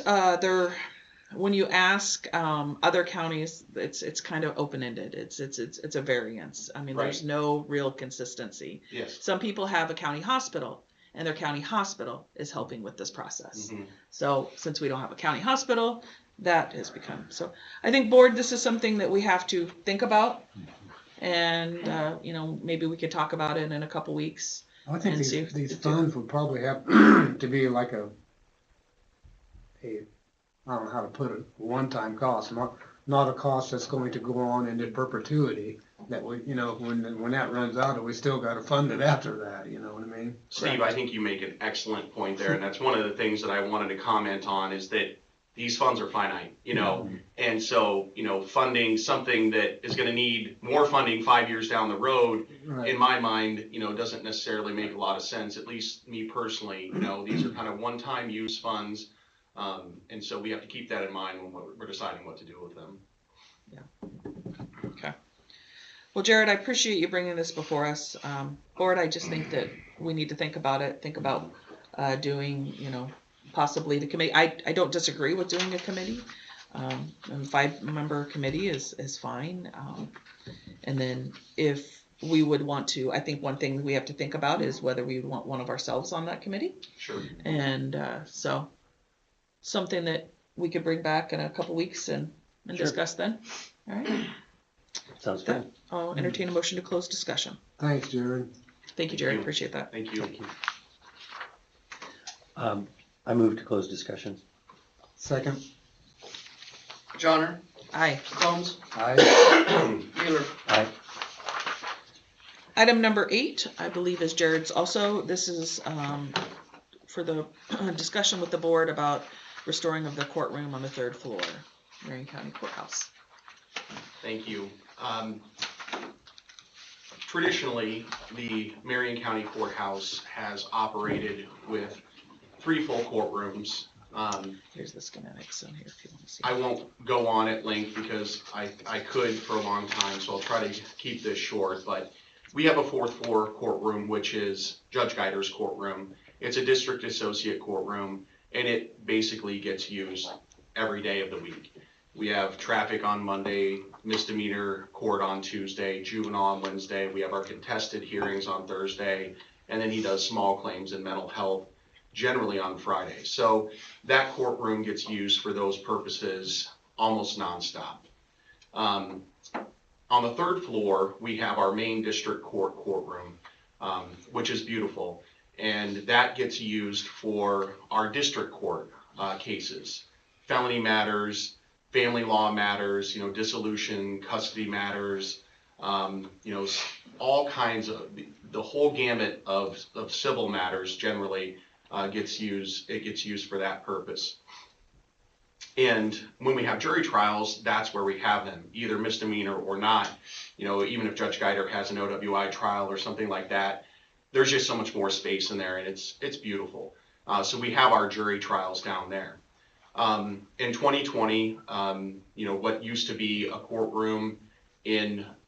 when you ask other counties, it's kind of open-ended. It's a variance. I mean, there's no real consistency. Yes. Some people have a county hospital, and their county hospital is helping with this process. So since we don't have a county hospital, that has become, so I think, board, this is something that we have to think about, and you know, maybe we could talk about it in a couple weeks. I think and these funds would probably have to be like a I don't know how to put it, one-time cost, not a cost that's going to go on into perpetuity, that we, you know, when that runs out, that we still got to fund it after that, you know what I mean? Steve, I think you make an excellent point there, and that's one of the things that I wanted to comment on, is that these funds are finite, you know, and so, you know, funding something that is going to need more funding 5 years down the road, in my mind, you know, doesn't necessarily make a lot of sense, at least me personally. You know, these are kind of one-time use funds, and so we have to keep that in mind when we're deciding what to do with them. Yeah. Okay. Well, Jared, I appreciate you bringing this before us. Board, I just think that we need to think about it, think about doing, you know, possibly the committee. I don't disagree with doing a committee. A 5-member committee is fine. And then if we would want to, I think one thing we have to think about is whether we would want one of ourselves on that committee. Sure. And so something that we could bring back in a couple weeks and discuss then. All right. Sounds good. I'll entertain a motion to close discussion. Thanks, Jared. Thank you, Jared. Appreciate that. Thank you. Thank you. I move to close discussion. Second. Johnner, Aye. Combs, Aye. Wheeler. Aye. Item number 8, I believe, is Jared's also. This is for the discussion with the board about restoring of the courtroom on the 3rd floor, Marion County Courthouse. Thank you. Traditionally, the Marion County Courthouse has operated with 3 full courtrooms. Here's the schematics in here if you want to see. I won't go on at length because I could for a long time, so I'll try to keep this short, but we have a 4th floor courtroom, which is Judge Geider's courtroom. It's a district associate courtroom, and it basically gets used every day of the week. We have traffic on Monday, misdemeanor court on Tuesday, juvenile on Wednesday. We have our contested hearings on Thursday, and then he does small claims and mental health generally on Friday. So that courtroom gets used for those purposes almost nonstop. On the 3rd floor, we have our main district courtroom, which is beautiful. And that gets used for our district court cases, felony matters, family law matters, dissolution, custody matters, all kinds of, the whole gamut of civil matters generally gets used for that purpose. And when we have jury trials, that's where we have them, either misdemeanor or not. Even if Judge Geider has an OWI trial or something like that, there's just so much more space in there, and it's beautiful. So we have our jury trials down there. In 2020, what used to be a courtroom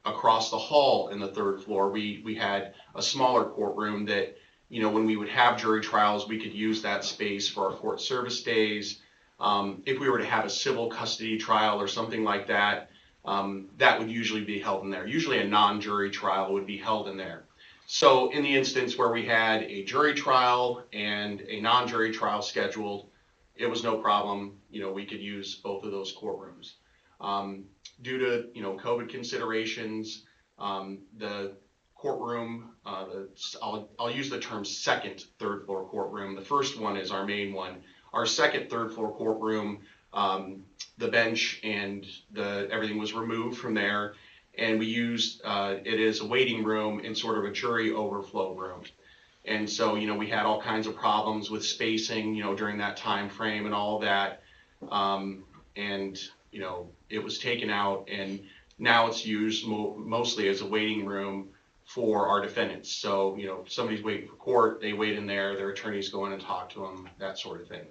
across the hall in the 3rd floor, we had a smaller courtroom that, when we would have jury trials, we could use that space for our court service days. If we were to have a civil custody trial or something like that, that would usually be held in there. Usually a non-jury trial would be held in there. So in the instance where we had a jury trial and a non-jury trial scheduled, it was no problem. We could use both of those courtrooms. Due to, COVID considerations, the courtroom, I'll use the term 2nd, 3rd floor courtroom. The first one is our main one. Our 2nd, 3rd floor courtroom, the bench and everything was removed from there, and we used it as a waiting room and sort of a jury overflow room. And so, we had all kinds of problems with spacing, during that time frame and all that. It was taken out, and now it's used mostly as a waiting room for our defendants. So, somebody's waiting for court, they wait in there, their attorneys go in and talk to them, that sort of thing.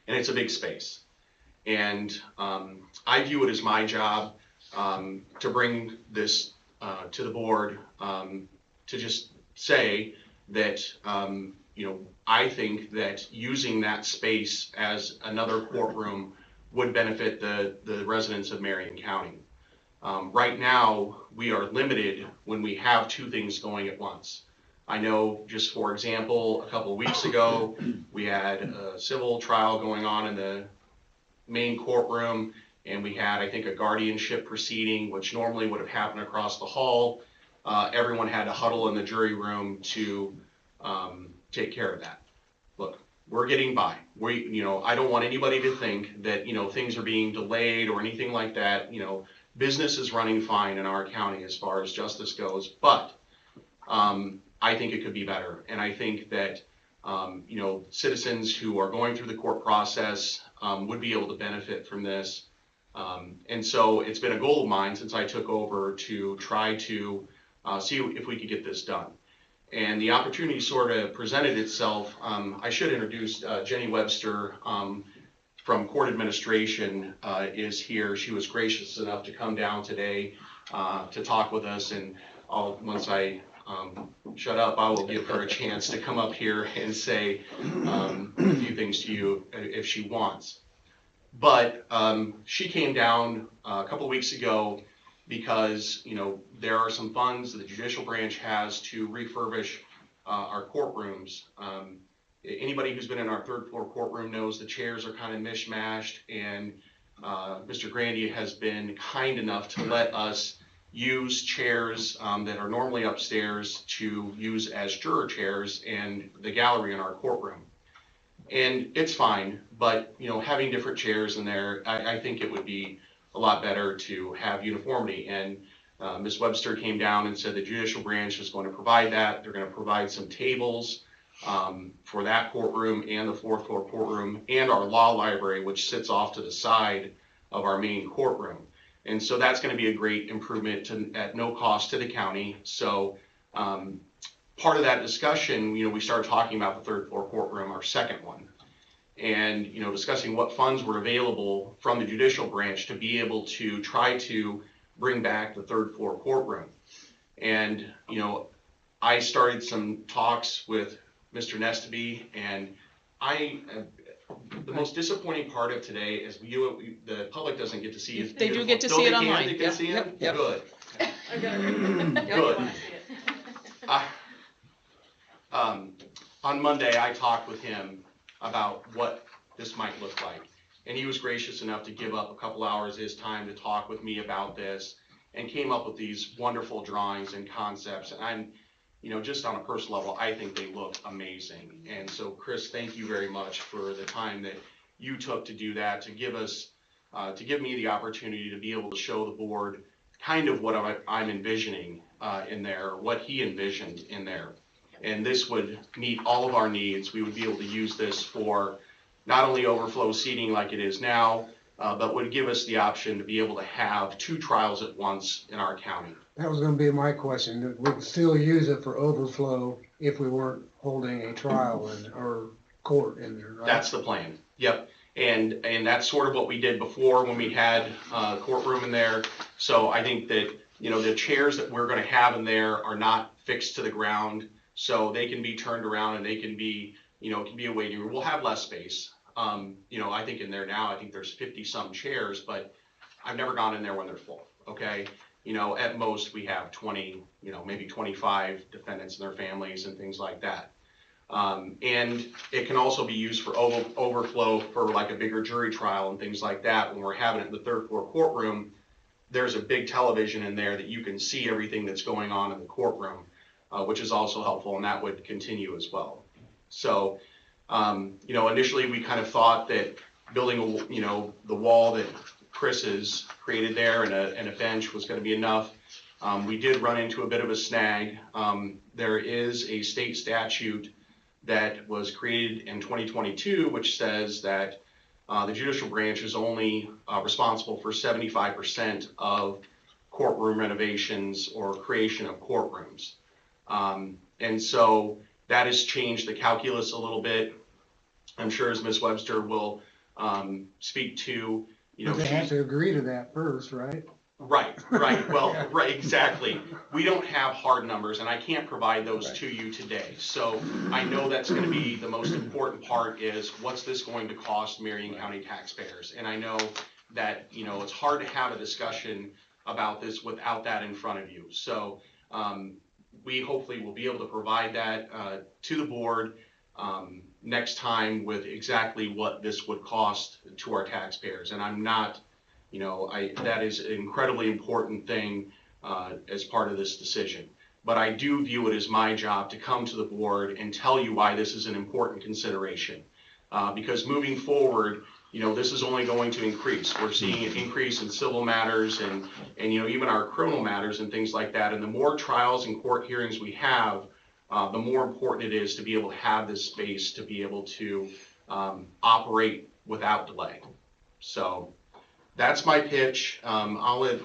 And it's a big space. And I view it as my job to bring this to the board, to just say that, I think that using that space as another courtroom would benefit the residents of Marion County. Right now, we are limited when we have 2 things going at once. I know, just for example, a couple of weeks ago, we had a civil trial going on in the main courtroom, and we had, I think, a guardianship proceeding, which normally would have happened across the hall. Everyone had to huddle in the jury room to take care of that. Look, we're getting by. I don't want anybody to think that, things are being delayed or anything like that. Business is running fine in our county as far as justice goes, but I think it could be better. And I think that, citizens who are going through the court process would be able to benefit from this. And so it's been a goal of mine since I took over to try to see if we could get this done. And the opportunity sort of presented itself. I should introduce Jenny Webster from court administration is here. She was gracious enough to come down today to talk with us, and once I shut up, I will give her a chance to come up here and say a few things to you if she wants. But she came down a couple weeks ago because, there are some funds that the judicial branch has to refurbish our courtrooms. Anybody who's been in our 3rd floor courtroom knows the chairs are kind of mishmashed, and Mr. Grandy has been kind enough to let us use chairs that are normally upstairs to use as juror chairs and the gallery in our courtroom. And it's fine, but having different chairs in there, I think it would be a lot better to have uniformity. And Ms. Webster came down and said the judicial branch is going to provide that. They're going to provide some tables for that courtroom and the fourth floor courtroom and our law library, which sits off to the side of our main courtroom. And so that's going to be a great improvement at no cost to the county. So part of that discussion, we started talking about the third floor courtroom, our second one, and discussing what funds were available from the judicial branch to be able to try to bring back the third floor courtroom. And I started some talks with Mr. Nestaby, and the most disappointing part of today is the public doesn't get to see it. They do get to see it online. They can see it? Yep. Good. Good. Good. On Monday, I talked with him about what this might look like. And he was gracious enough to give up a couple hours of his time to talk with me about this and came up with these wonderful drawings and concepts. And I'm, just on a personal level, I think they look amazing. And so, Chris, thank you very much for the time that you took to do that, to give me the opportunity to be able to show the board kind of what I'm envisioning in there, what he envisioned in there. And this would meet all of our needs. We would be able to use this for not only overflow seating like it is now, but would give us the option to be able to have 2 trials at once in our county. That was gonna be my question. We'd still use it for overflow if we weren't holding a trial or court in there, right? That's the plan. Yep. And that's sort of what we did before when we had a courtroom in there. So I think that, the chairs that we're gonna have in there are not fixed to the ground. So they can be turned around and they can be, it can be a waiting room. We'll have less space. I think in there now, I think there's 50 some chairs, but I've never gone in there when they're full. Okay. At most we have 20, maybe 25 defendants and their families and things like that. And it can also be used for overflow for like a bigger jury trial and things like that. When we're having it in the third floor courtroom, there's a big television in there that you can see everything that's going on in the courtroom, which is also helpful, and that would continue as well. So, initially we kind of thought that building the wall that Chris has created there and a bench was going to be enough. We did run into a bit of a snag. There is a state statute that was created in 2022, which says that the judicial branch is only responsible for 75% of courtroom renovations or creation of courtrooms. And so that has changed the calculus a little bit. I'm sure as Ms. Webster will speak to, But they have to agree to that first, right? Right. Well, right, exactly. We don't have hard numbers, and I can't provide those to you today. So I know that's going to be the most important part is what's this going to cost Marion County taxpayers? And I know that, it's hard to have a discussion about this without that in front of you. So we hopefully will be able to provide that to the board next time with exactly what this would cost to our taxpayers. And I'm not, that is an incredibly important thing as part of this decision. But I do view it as my job to come to the board and tell you why this is an important consideration. Because moving forward, this is only going to increase. We're seeing an increase in civil matters and even our criminal matters and things like that. And the more trials and court hearings we have, the more important it is to be able to have this space to be able to operate without delay. So that's my pitch. I'll let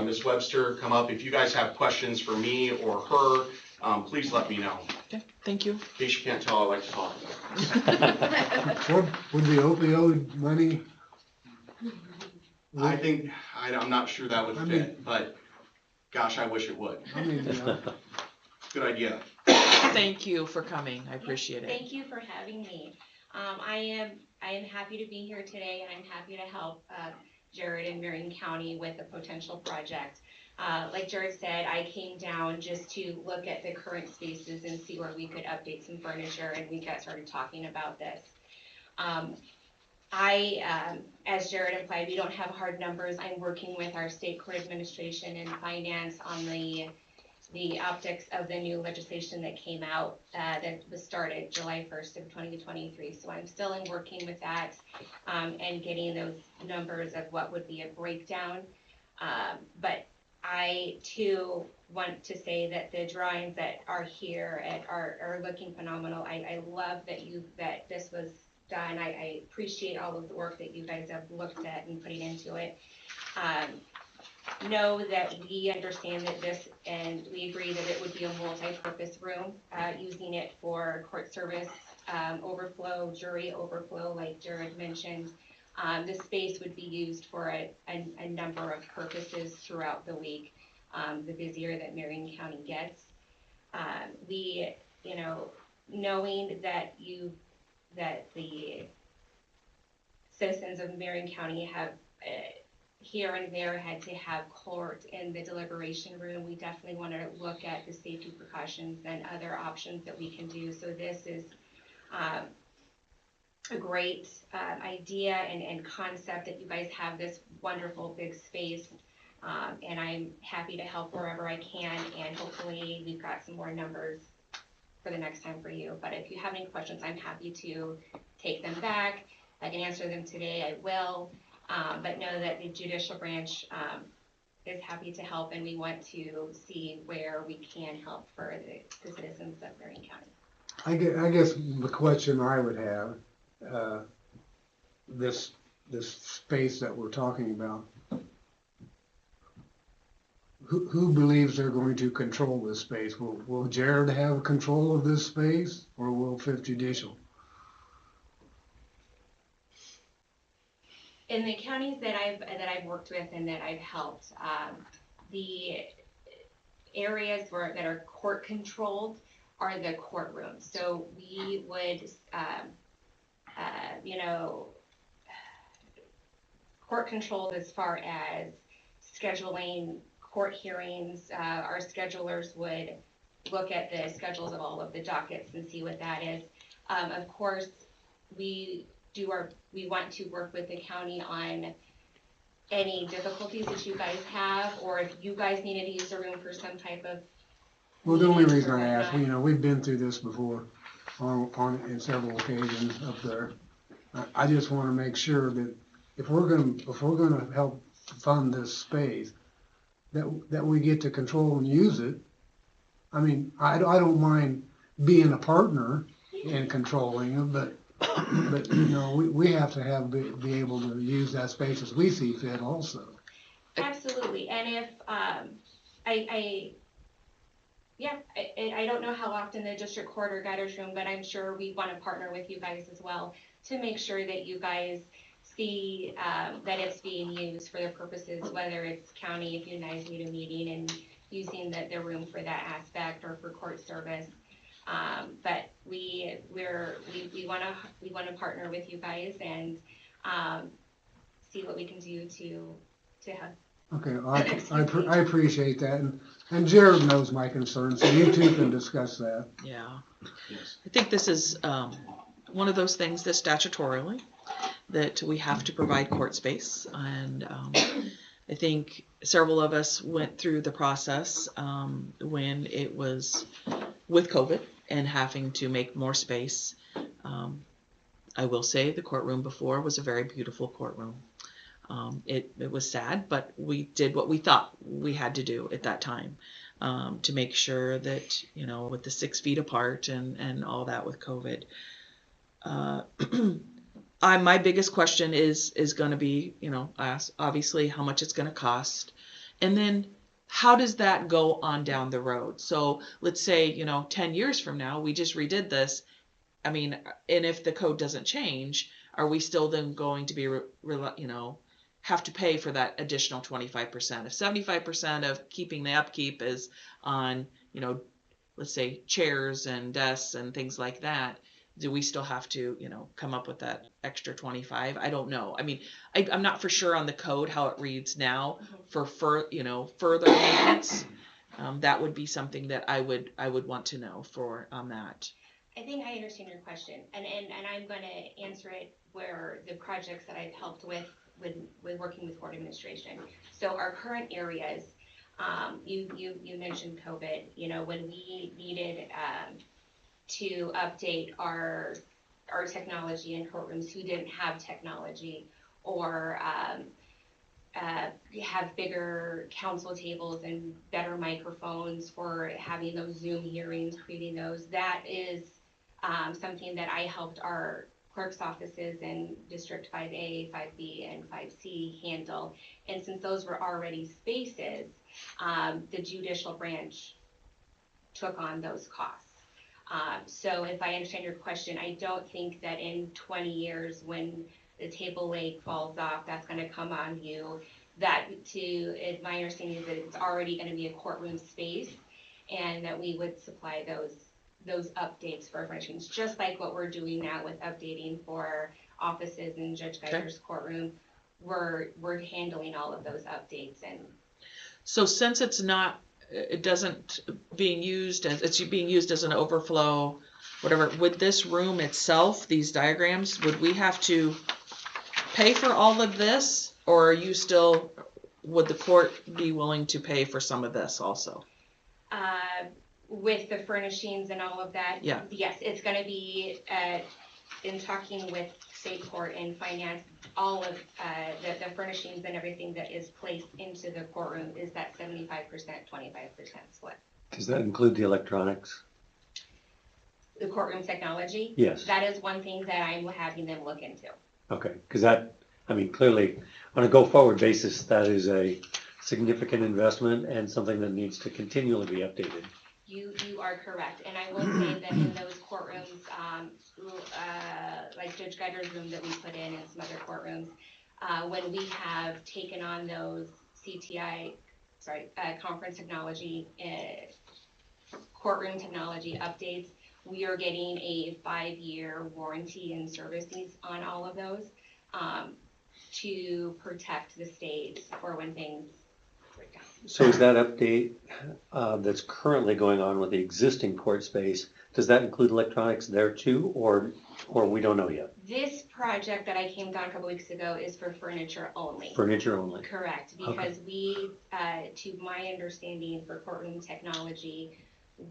Ms. Webster come up. If you guys have questions for me or her, please let me know. Okay, thank you. In case you can't tell, I like to talk about it. Would the opioid money? I'm not sure that would fit, but gosh, I wish it would. Good idea. Thank you for coming. I appreciate it. Thank you for having me. I am happy to be here today, and I'm happy to help Jared and Marion County with a potential project. Like Jared said, I came down just to look at the current spaces and see where we could update some furniture, and we got started talking about this. As Jared implied, we don't have hard numbers. I'm working with our state court administration and finance on the optics of the new legislation that came out that was started July 1st of 2023. So I'm still in working with that and getting those numbers of what would be a breakdown. But I too want to say that the drawings that are here are looking phenomenal. I love that this was done. I appreciate all of the work that you guys have looked at and putting into it. Know that we understand that this, and we agree that it would be a multi-purpose room, using it for court service, overflow, jury overflow, like Jared mentioned. The space would be used for a number of purposes throughout the week, the busier that Marion County gets. We, knowing that the citizens of Marion County have here and there had to have court in the deliberation room, we definitely want to look at the safety precautions and other options that we can do. So this is a great idea and concept that you guys have this wonderful big space, and I'm happy to help wherever I can, and hopefully we've got some more numbers for the next time for you. But if you have any questions, I'm happy to take them back. If I can answer them today, I will. But know that the judicial branch is happy to help, and we want to see where we can help for the citizens of Marion County. I guess the question I would have, this space that we're talking about, who believes they're going to control this space? Will Jared have control of this space, or will Fifth Judicial? In the counties that I've worked with and that I've helped, the areas that are court controlled are the courtrooms. So we would, court controlled as far as scheduling court hearings. Our schedulers would look at the schedules of all of the dockets and see what that is. Of course, we want to work with the county on any difficulties that you guys have, or if you guys needed to use the room for some type of. Well, the only reason I ask, we've been through this before in several occasions up there. I just want to make sure that if we're gonna help fund this space, that we get to control and use it. I mean, I don't mind being a partner in controlling it, but we have to be able to use that space as we see fit also. Absolutely, and if I don't know how often the district court or guiders room, but I'm sure we want to partner with you guys as well to make sure that you guys see that it's being used for the purposes, whether it's county, if you guys need a meeting and using the room for that aspect, or for court service. But we want to partner with you guys and see what we can do to have. Okay, I appreciate that, and Jared knows my concerns, so you two can discuss that. Yeah. Yes. I think this is one of those things that statutorily that we have to provide court space, and I think several of us went through the process when it was with COVID and having to make more space. I will say the courtroom before was a very beautiful courtroom. It was sad, but we did what we thought we had to do at that time to make sure that, with the 6 feet apart and all that with COVID. My biggest question is going to be, obviously how much it's going to cost. And then how does that go on down the road? So let's say, 10 years from now, we just redid this. I mean, and if the code doesn't change, are we still then going to be, have to pay for that additional 25%? If 75% of keeping the upkeep is on, let's say chairs and desks and things like that, do we still have to, come up with that extra 25? I don't know. I mean, I'm not for sure on the code how it reads now for further maintenance. That would be something that I would want to know on that. I think I understand your question, and I'm going to answer it where the projects that I've helped with working with court administration. So our current areas, you mentioned COVID. When we needed to update our technology in courtrooms who didn't have technology, or have bigger council tables and better microphones for having those Zoom hearings, creating those. That is something that I helped our clerk's offices in District 5A, 5B, and 5C handle. And since those were already spaces, the judicial branch took on those costs. So if I understand your question, I don't think that in 20 years when the table leg falls off, that's gonna come on you. My understanding is that it's already gonna be a courtroom space and that we would supply those updates for furnishings, just like what we're doing now with updating for offices in Judge Geiger's courtroom. We're handling all of those updates. And So since it's being used as an overflow, whatever, would this room itself, these diagrams, would we have to pay for all of this, or would the court be willing to pay for some of this also? With the furnishings and all of that, Yeah. Yes, it's going to be in talking with state court and finance. All of the furnishings and everything that is placed into the courtroom is that 75%, 25% split. Does that include the electronics? The courtroom technology. Yes. That is one thing that I'm having them look into. Okay, because clearly, on a go-forward basis, that is a significant investment and something that needs to continually be updated. You are correct, and I will say that in those courtrooms, like Judge Geiger's room that we put in and some other courtrooms, when we have taken on those conference technology, courtroom technology updates, we are getting a 5-year warranty and services on all of those to protect the state for when things break down. So is that update that's currently going on with the existing court space, does that include electronics there too, or we don't know yet? This project that I came down a couple weeks ago is for furniture only. Furniture only? Correct, because we, to my understanding for courtroom technology,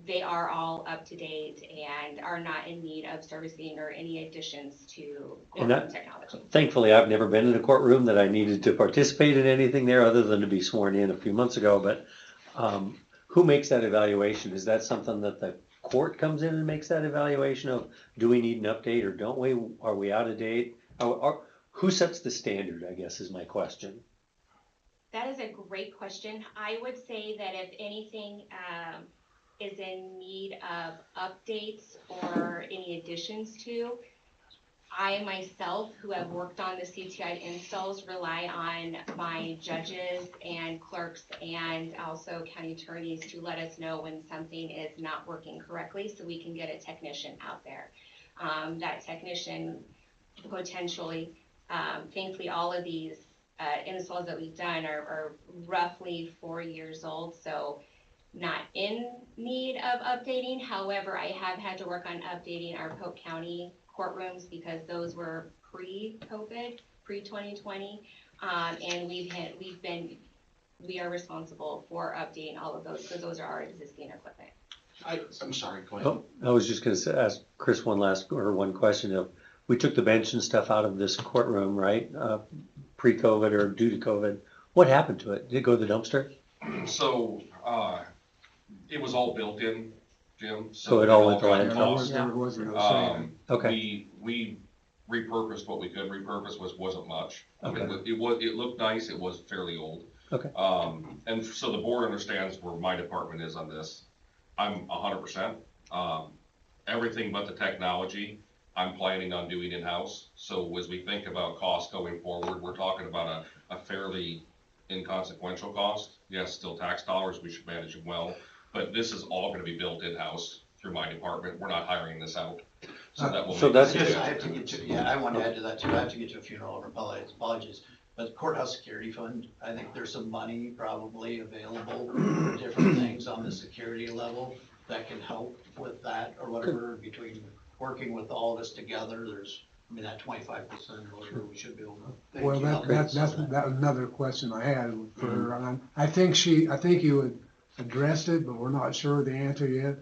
they are all up to date and are not in need of servicing or any additions to courtroom technology. Thankfully, I've never been in a courtroom that I needed to participate in anything there other than to be sworn in a few months ago, but who makes that evaluation? Is that something that the court comes in and makes that evaluation of, do we need an update or don't we? Are we out of date? Who sets the standard, I guess, is my question. That is a great question. I would say that if anything is in need of updates or any additions to, I myself, who have worked on the CTI installs, rely on my judges and clerks and also county attorneys to let us know when something is not working correctly so we can get a technician out there. That technician potentially, thankfully all of these installs that we've done are roughly 4 years old, so not in need of updating. However, I have had to work on updating our Polk County courtrooms because those were pre-COVID, pre-2020, and we are responsible for updating all of those because those are our existing equipment. I'm sorry, go ahead. Oh, I was just going to ask Chris one question. Of, we took the bench and stuff out of this courtroom, right? Pre-COVID or due to COVID. What happened to it? Did it go to the dumpster? So it was all built in, Jim. So it all went to landfill. Okay. We repurposed what we could repurpose, which wasn't much. Okay. I mean, it looked nice. It was fairly old. Okay. And so the board understands where my department is on this. I'm 100%. Everything but the technology, I'm planning on doing in-house. So as we think about costs going forward, we're talking about a fairly inconsequential cost. Yes, still tax dollars. We should manage them well. But this is all going to be built in-house through my department. We're not hiring this out. So that will I want to add to that too. I have to get to a funeral over apologies. But courthouse security fund, I think there's some money probably available for different things on the security level that can help with that or whatever, between working with all of us together. There's, that 25% or whatever we should be able to. Well, that's another question I had for her. I think you had addressed it, but we're not sure the answer yet.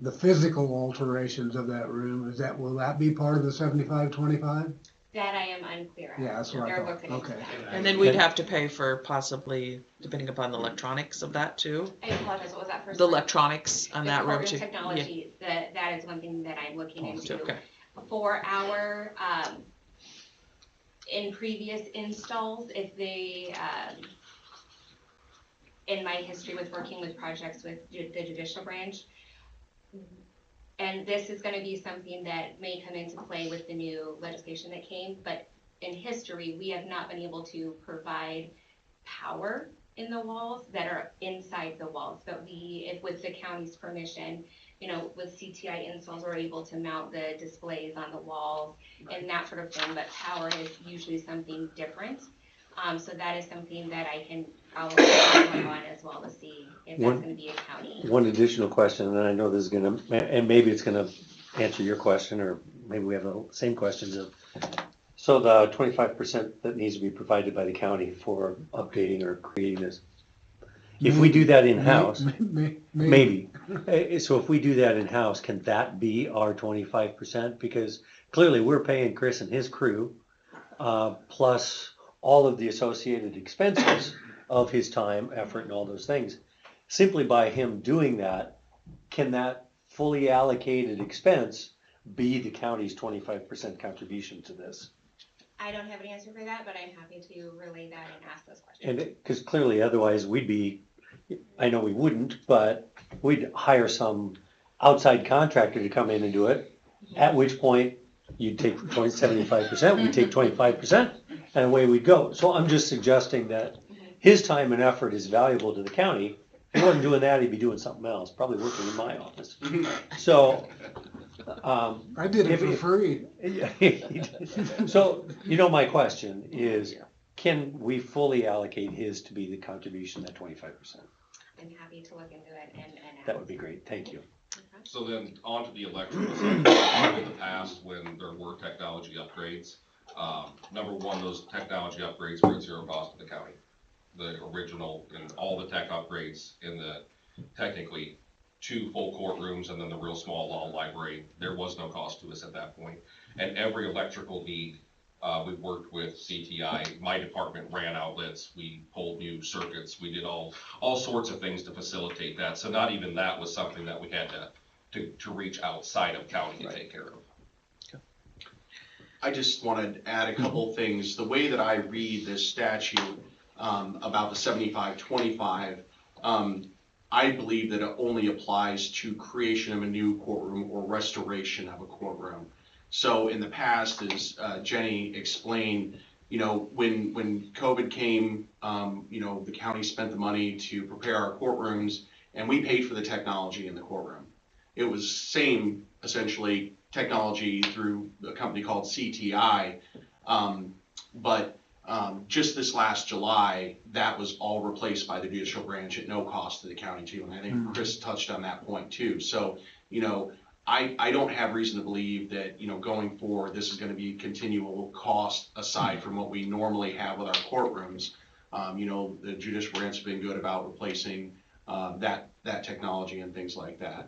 The physical alterations of that room, will that be part of the 75-25? That I am unclear on. Yeah, that's what I They're thought. looking into Okay. that. And then we'd have to pay for possibly, depending upon the electronics of that too. I apologize, what was that first? The part? electronics on The that road courtroom too. technology, that is one thing that I'm looking into. Okay. For our, in previous installs, if they, in my history with working with projects with the judicial branch, and this is gonna be something that may come into play with the new legislation that came, but in history, we have not been able to provide power in the walls that are inside the walls, but we, if with the county's permission, you know, with CTI installs, we're able to mount the displays on the walls and that sort of thing, but power is usually something different. So that is something that I'll look on as well to see if that's gonna be a county. One additional question, and I know this is gonna, and maybe it's gonna answer your question, or maybe we have the same questions of, so the 25% that needs to be provided by the county for updating or creating this. If we do that in-house, maybe. So if we do that in-house, can that be our 25%? Because clearly we're paying Chris and his crew, plus all of the associated expenses of his time, effort, and all those things. Simply by him doing that, can that fully allocated expense be the county's 25% contribution to this? I don't have an answer for that, but I'm happy to relay that and ask those questions. And because clearly otherwise we'd be, I know we wouldn't, but we'd hire some outside contractor to come in and do it, at which point you'd take 75%, we'd take 25%, and away we'd go. So I'm just suggesting that his time and effort is valuable to the county. If he wasn't doing that, he'd be doing something else, probably working in my office. So, I did it for free. So, you know, my question is, can we fully allocate his to be the contribution, that 25%? I'm happy to look into it and That would be great, thank you. So then on to the electrical side, in the past, when there were technology upgrades, number one, those technology upgrades were at zero cost to the county. The original and all the tech upgrades in the, technically, 2 full courtrooms and then the real small law library, there was no cost to us at that point. And every electrical need, we worked with CTI, my department ran outlets, we pulled new circuits, we did all sorts of things to facilitate that. So not even that was something that we had to reach outside of county to take care of. I just wanted to add a couple things. The way that I read this statute about the 75-25, I believe that it only applies to creation of a new courtroom or restoration of a courtroom. So in the past, as Jenny explained, you know, when COVID came, you know, the county spent the money to prepare our courtrooms, and we paid for the technology in the courtroom. It was same, essentially, technology through a company called CTI, but just this last July, that was all replaced by the judicial branch at no cost to the county too, and I think Chris touched on that point too. So, you know, I don't have reason to believe that, you know, going forward, this is gonna be continual cost aside from what we normally have with our courtrooms. You know, the judicial branch has been good about replacing that technology and things like that.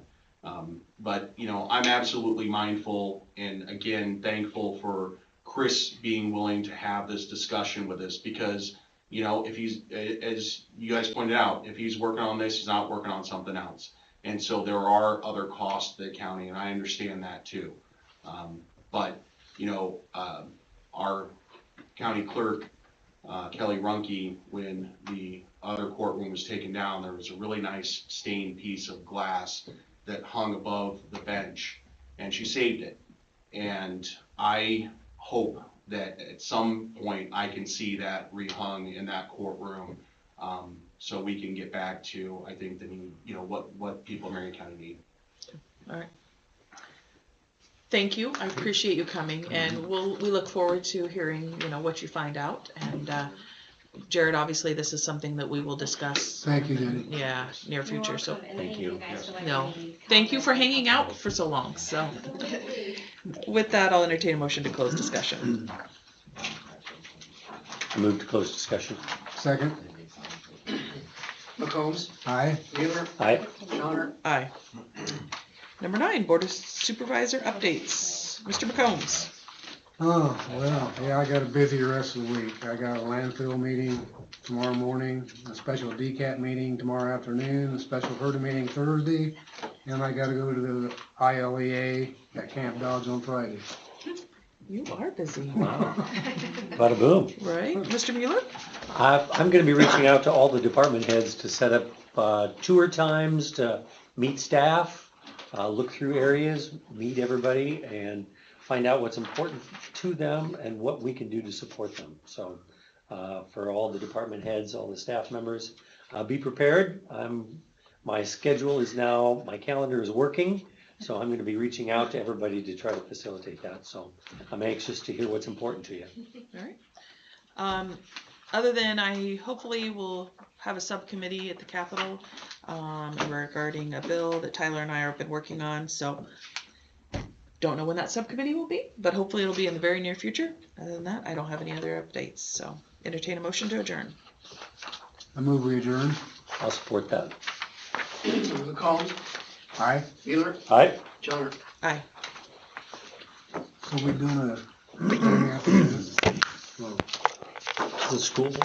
But, you know, I'm absolutely mindful and again, thankful for Chris being willing to have this discussion with us because, you know, if he's, as you guys pointed out, if he's working on this, he's not working on something else. And so there are other costs to the county, and I understand that too. But, you know, our county clerk, Kelly Runke, when the other courtroom was taken down, there was a really nice stained piece of glass that hung above the bench, and she saved it. And I hope that at some point I can see that rehung in that courtroom, so we can get back to, I think, the need, you know, what people in Marion County need. All right. Thank you. I appreciate you coming, and we look forward to hearing, you know, what you find out. And Jared, obviously, this is something that we will discuss. Thank you, Jenny. Yeah, near future. So Thank you. no, thank you for hanging out for so long. So with that, I'll entertain a motion to close discussion. I move to close discussion. Second. McCombs, Aye. Wheeler, Aye. Johnner, Aye. Number 9, Board of Supervisor updates. Mr. McCombs. Oh, well, yeah, I got a busy rest of the week. I got a landfill meeting tomorrow morning, a special DCAT meeting tomorrow afternoon, a special HERDA meeting Thursday, and I gotta go to the ILEA at Camp Dodge on Friday. You are busy. Bada boom. Right, Mr. Mueller? I'm gonna be reaching out to all the department heads to set up, tour times to meet staff, look through areas, meet everybody, and find out what's important to them and what we can do to support them. So, for all the department heads, all the staff members, be prepared. My schedule is now, my calendar is working, so I'm gonna be reaching out to everybody to try to facilitate that. So I'm anxious to hear what's important to you. All right. Other than I hopefully will have a subcommittee at the Capitol regarding a bill that Tyler and I have been working on. So don't know when that subcommittee will be, but hopefully it'll be in the very near future. Other than that, I don't have any other updates. So entertain a motion to adjourn. I move we adjourn. I'll support that. McCombs, Aye. Mueller, Aye. Johnner. Aye. So we doing a thing after this? Well, The school board.